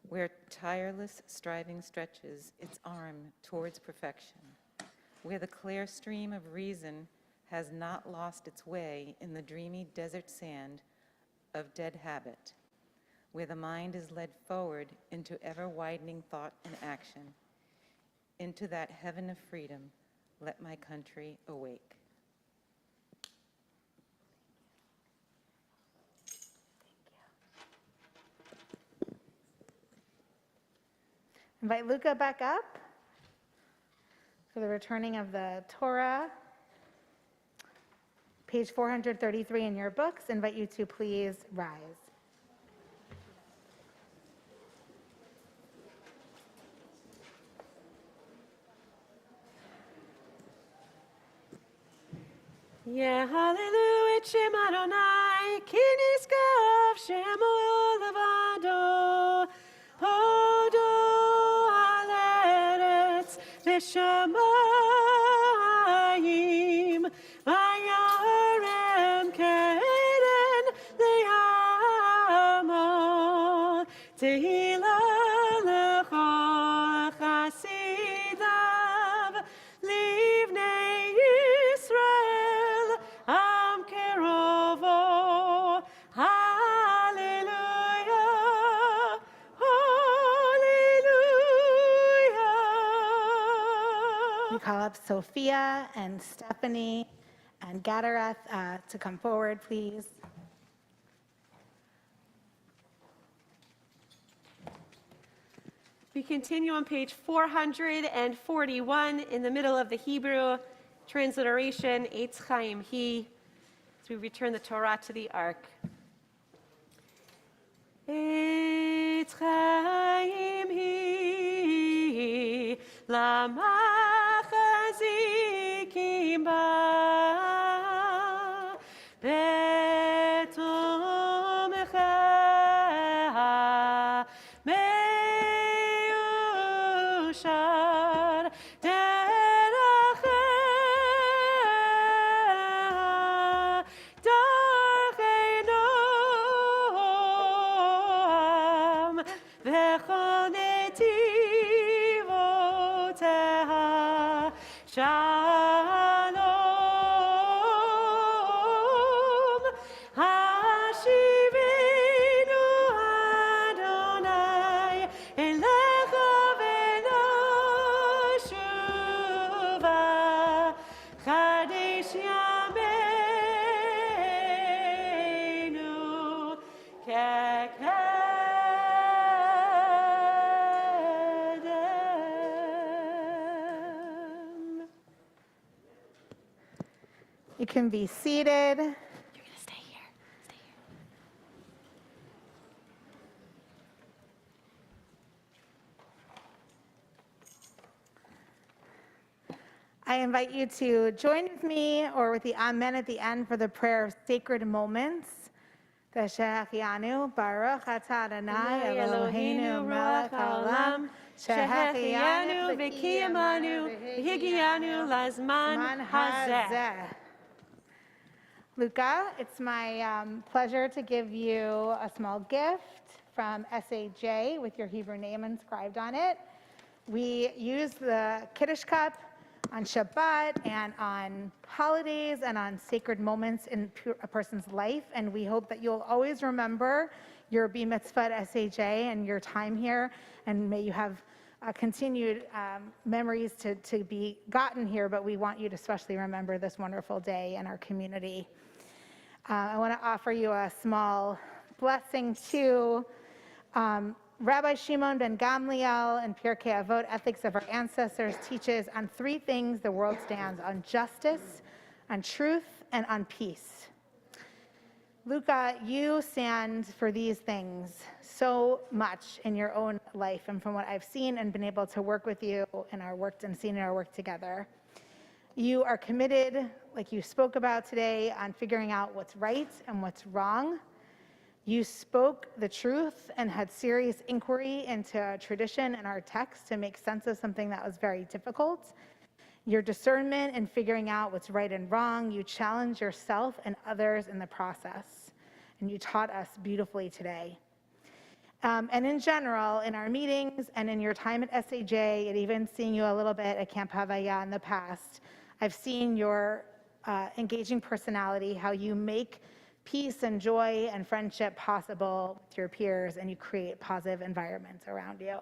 where tireless striving stretches its arm towards perfection, where the clear stream of reason has not lost its way in the dreamy desert sand of dead habit, where the mind is led forward into ever-widening thought and action. Into that heaven of freedom, let my country awake. Invite Luca back up for the returning of the Torah. Page 433 in your books. Invite you to please rise. Yeah, hallelujah, Shem Adonai, Ki niskav Shemo Levado, Hodo al Eretz V'Shamayim. you call up Sophia and Stephanie and Gadareth to come forward, please. We continue on page 441 in the middle of the Hebrew transliteration, Eitz Chaim Hi, as we return the Torah to the Ark. Eitz Chaim Hi, Lama Chazikim Ba, Betomcha Meushar Deracheha Darchei Noam V'chol Netivoteha Shalom Hashivenu Adonai Elecha V'noshuva Chadesh Yameinu Kekedem. You can be seated. I invite you to join with me or with the Amen at the end for the prayer of sacred moments. The Shehechianu, Baruch Atah Adonai Eloheinu melech haolam, Shehechianu v'kiyamanu v'higianu lazman hazeh. Luca, it's my pleasure to give you a small gift from SAJ with your Hebrew name inscribed on it. We use the Kiddush cup on Shabbat and on holidays and on sacred moments in a person's life, and we hope that you'll always remember your Bar Mitzvah at SAJ and your time here, and may you have continued memories to be gotten here, but we want you to especially remember this wonderful day in our community. I want to offer you a small blessing too. Rabbi Shimon ben Gamliel in Pirkei Avot, Ethics of Our Ancestors, teaches on three things the world stands: on justice, on truth, and on peace. Luca, you stand for these things so much in your own life, and from what I've seen and been able to work with you in our work and seen in our work together, you are committed, like you spoke about today, on figuring out what's right and what's wrong. You spoke the truth and had serious inquiry into our tradition and our text to make sense of something that was very difficult. Your discernment in figuring out what's right and wrong, you challenged yourself and others in the process, and you taught us beautifully today. And in general, in our meetings and in your time at SAJ, and even seeing you a little bit at Camp Havaya in the past, I've seen your engaging personality, how you make peace and joy and friendship possible with your peers, and you create positive environments around you.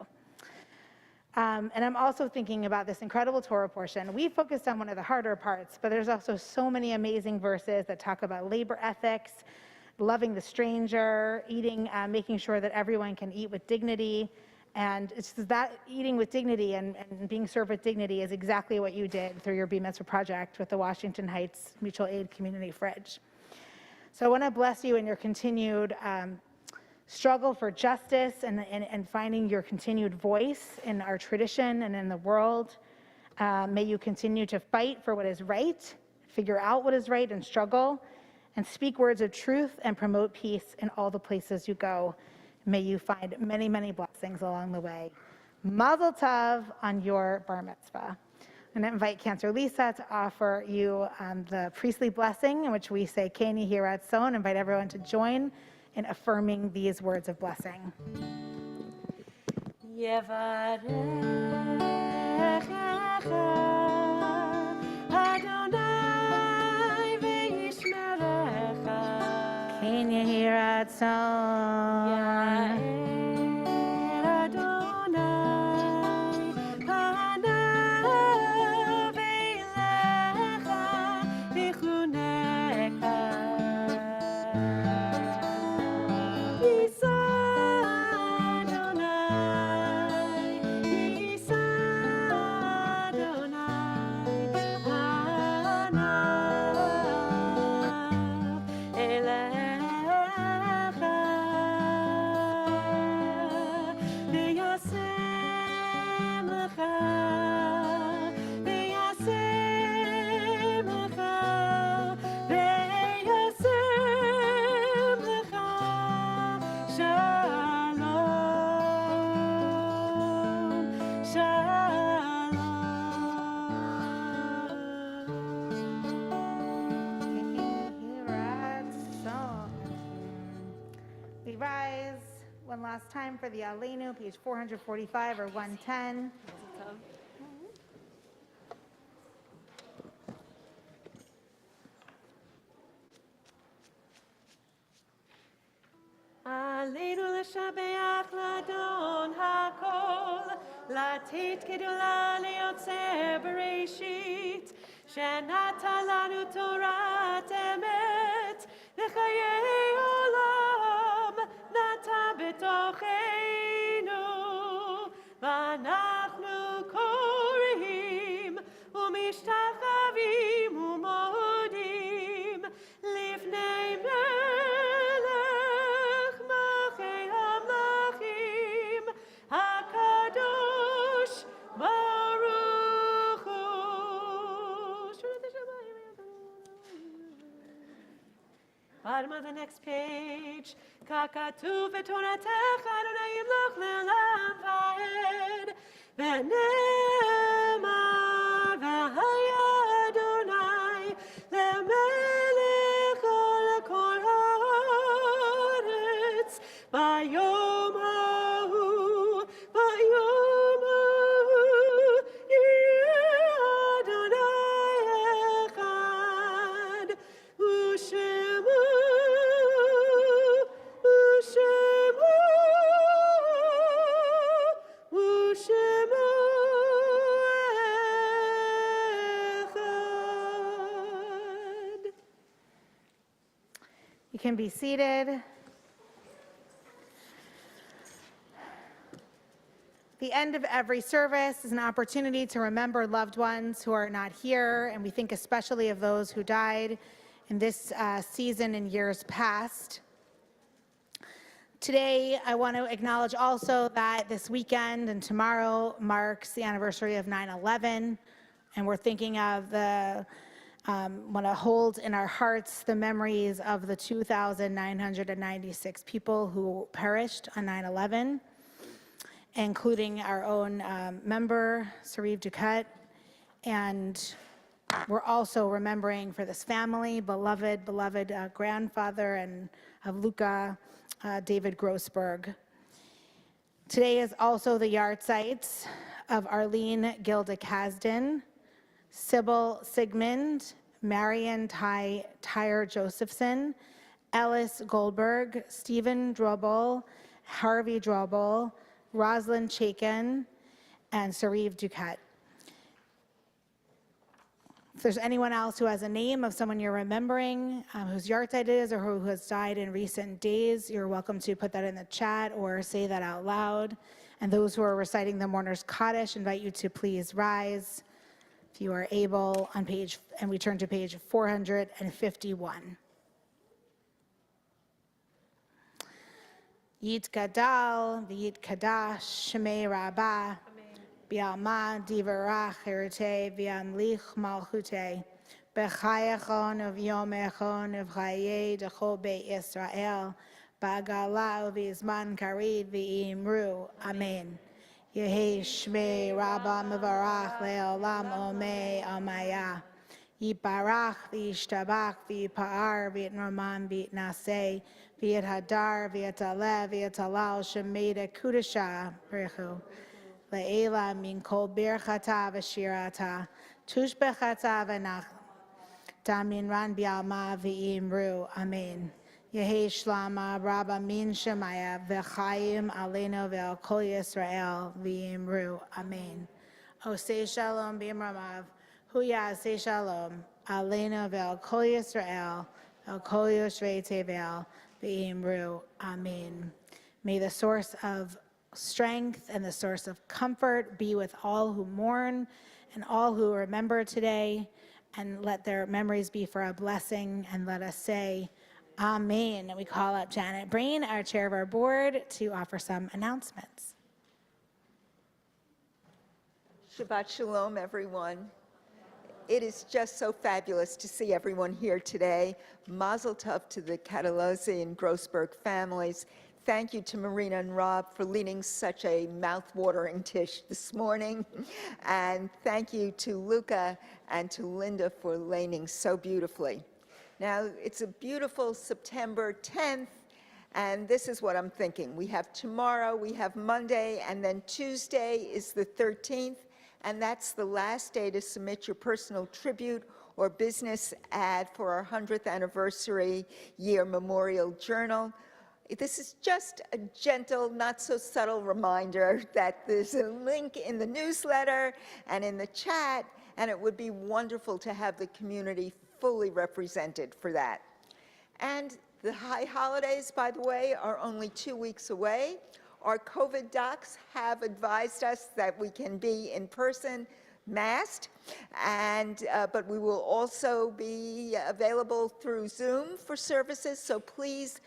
And I'm also thinking about this incredible Torah portion. We focused on one of the harder parts, but there's also so many amazing verses that talk about labor ethics, loving the stranger, eating, making sure that everyone can eat with dignity. And it's that eating with dignity and being served with dignity is exactly what you did through your Bar Mitzvah project with the Washington Heights Mutual Aid Community Fridge. So I want to bless you in your continued struggle for justice and finding your continued voice in our tradition and in the world. May you continue to fight for what is right, figure out what is right and struggle, and speak words of truth and promote peace in all the places you go. May you find many, many blessings along the way. Mazel tov on your bar mitzvah. I'm going to invite Cantor Lisa to offer you the priestly blessing, in which we say, Keni Hirat Son. Invite everyone to join in affirming these words of blessing. Keni Hirat Son. v'yasem lecha, v'yasem lecha, v'yasem lecha, shalom, shalom. We rise one last time for the Aleinu, page 445 or 110. Aleinu l'shabeach l'adon hakol, latit gedula liotzer bereshit, shenata lanu torat emet, v'chayei olam nata betocheinu, v'anachnu korim u'mishtachavim u'modim lifnei melech malchei hamlachim hakadosh baruch hu. Bottom of the next page. Kakatu v'toratecha Adonai yimloch le'olam va'ed. V'ne'emar v'haya Adonai le'melech kol ha'aretz. V'yom ha'hu yeh Adonai echad. U'shemu echad. You can be seated. The end of every service is an opportunity to remember loved ones who are not here, and we think especially of those who died in this season and years past. Today, I want to acknowledge also that this weekend and tomorrow marks the anniversary of 9/11, and we're thinking of want to hold in our hearts the memories of the 2,996 people who perished on 9/11, including our own member, Sharif Dukat. And we're also remembering for this family, beloved grandfather and of Luca, David Grossberg. Today is also the yardzites of Arlene Gilda Kasdan, Sybil Sigmund, Marion Tyre Josephson, Ellis Goldberg, Stephen Drobel, Harvey Drobel, Rosalind Chaikin, and Sharif Dukat. If there's anyone else who has a name of someone you're remembering, whose yahrzeit it is, or who has died in recent days, you're welcome to put that in the chat or say that out loud. And those who are reciting the Mourner's Kaddish invite you to please rise, if you are able, and we turn to page 451. Yit Gadal, V'yit Kadash, Shemei Rabbah, Bialma Divarach Hirte Viamlich Malchute Bechayachon of Yomechon of Chaye Dechol Be Israel Bagala Vizman Karid V'imru Amen. Yehi Shmei Rabba Mevarach Leolam Omei Amaya Yiparach V'yishtabach V'yipa'ar V'yitnaman V'yitnaseh V'yithadar V'yitaleh V'yitalal Shemeda Kudasha Rechu Le'ela min kol birchata v'shirata, tushbechata v'nach, damin ran bi'alma v'imru, amen. Yehi shlama rabba min shemaya v'chayim aleinu v'al kol Yisrael v'imru, amen. Osei shalom b'imramav, hu ya'aseh shalom, aleinu v'al kol Yisrael, v'al kol Yoshrei tevel v'imru, amen. May the source of strength and the source of comfort be with all who mourn and all who remember today, and let their memories be for a blessing, and let us say amen. And we call up Janet Brain, our chair of our board, to offer some announcements. Shabbat Shalom, everyone. It is just so fabulous to see everyone here today. Mazel tov to the Catalozzi and Grossberg families. Thank you to Marina and Rob for leading such a mouth-watering dish this morning. And thank you to Luca and to Linda for laning so beautifully. Now, it's a beautiful September 10th, and this is what I'm thinking. We have tomorrow, we have Monday, and then Tuesday is the 13th. And that's the last day to submit your personal tribute or business ad for our 100th anniversary year memorial journal. This is just a gentle, not so subtle reminder that there's a link in the newsletter and in the chat, and it would be wonderful to have the community fully represented for that. And the high holidays, by the way, are only 2 weeks away. Our COVID docs have advised us that we can be in person, masked, but we will also be available through Zoom for services, so please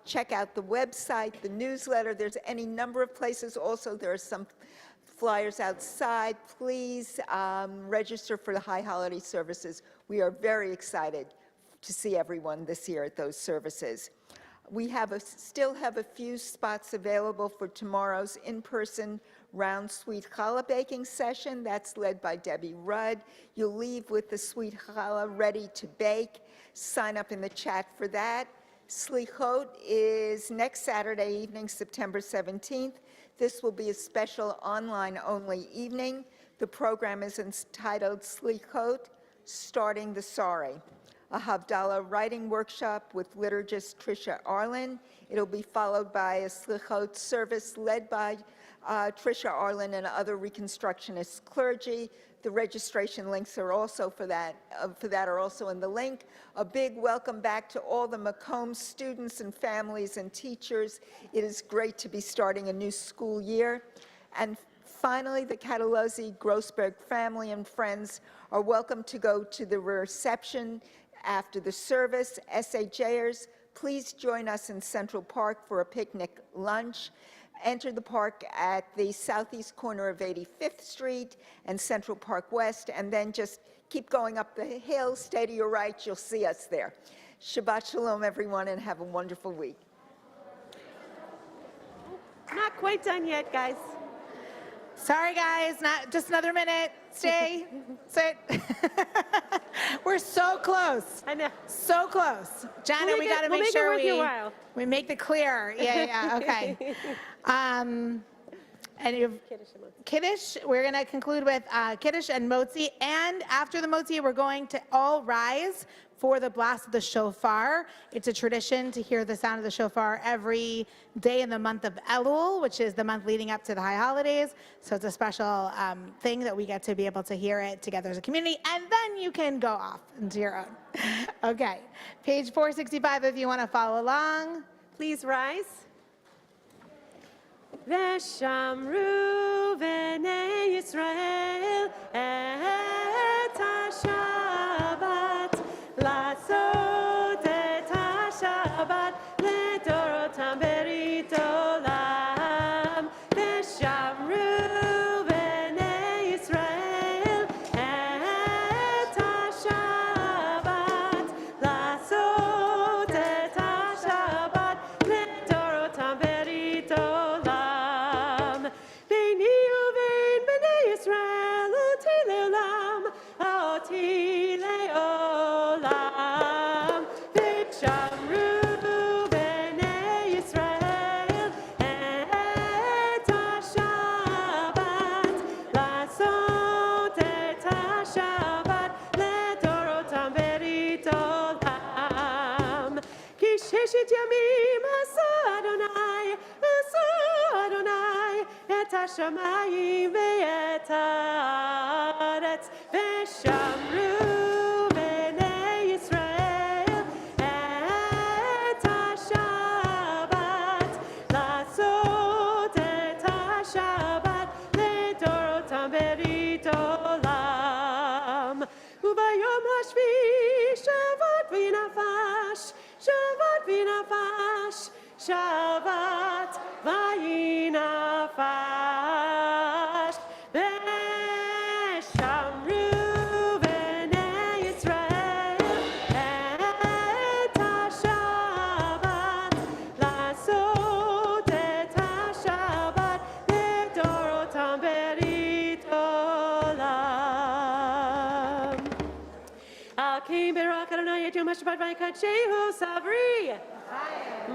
check out the website, the newsletter. There's any number of places. Also, there are some flyers outside. Please register for the high holiday services. We are very excited to see everyone this year at those services. We still have a few spots available for tomorrow's in-person round sweet challah baking session. That's led by Debbie Rudd. You'll leave with the sweet challah ready to bake. Sign up in the chat for that. Slichot is next Saturday evening, September 17th. This will be a special online-only evening. The program is entitled Slichot, Starting the Sorry, a Havdalah writing workshop with liturgist Tricia Arlen. It'll be followed by a Slichot service led by Tricia Arlen and other Reconstructionist clergy. The registration links are also for that are also in the link. A big welcome back to all the Macomb students and families and teachers. It is great to be starting a new school year. And finally, the Catalozzi Grossberg family and friends are welcome to go to the reception after the service. SAJers, please join us in Central Park for a picnic lunch. Enter the park at the southeast corner of 85th Street and Central Park West, and then just keep going up the hill, stay to your right, you'll see us there. Shabbat Shalom, everyone, and have a wonderful week. Not quite done yet, guys. Sorry, guys, just another minute. Stay, sit. We're so close. I know. So close. Janet, we got to make sure we make the clear. Yeah, okay. And Kiddush, we're going to conclude with Kiddush and Motzi. And after the Motzi, we're going to all rise for the blast of the shofar. It's a tradition to hear the sound of the shofar every day in the month of Elul, which is the month leading up to the high holidays. So it's a special thing that we get to be able to hear it together as a community. And then you can go off into your own. Okay, page 465 if you want to follow along. Please rise. Veshamru v'nei Yisrael et ha-Shabbat לעשות את השבת לדורותם ברית עולם ושמרו בני ישראל את השבת לעשות את השבת לדורותם ברית עולם ביני ובין בני ישראל אותי לעולם אותי לעולם ושמרו בני ישראל את השבת לעשות את השבת לדורותם ברית עולם כי ששת ימים עשה אדוני את השמיים ואת הארץ ושמרו בני ישראל את השבת לעשות את השבת לדורותם ברית עולם וביום השביעי שבת וינפש שבת וינפש שבת וינפש dorotam berit olam. Al Kim Barak Adonai Yom Hashvat Vaykachehu Savri.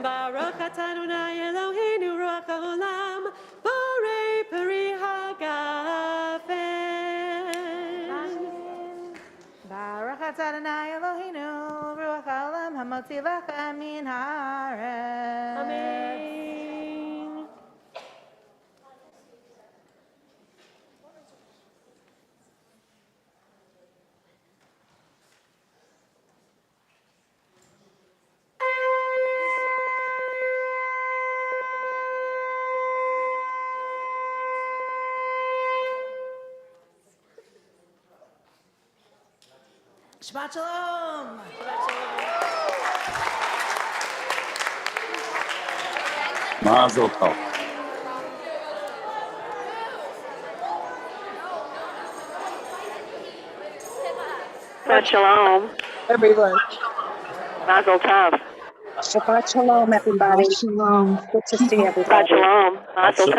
Baruch atah Adonai Eloheinu Ruach Haolam Borei Peri Hagafen. Baruch atah Adonai Eloheinu Ruach Haolam Hamotzi Lechem min haaretz. Amen. Shabbat Shalom. Mazel tov. Shabbat Shalom. Everyone. Mazel Tov. Shabbat Shalom, everybody. Shalom. Good to see Shabbat everybody. Shalom. Mazel Tov.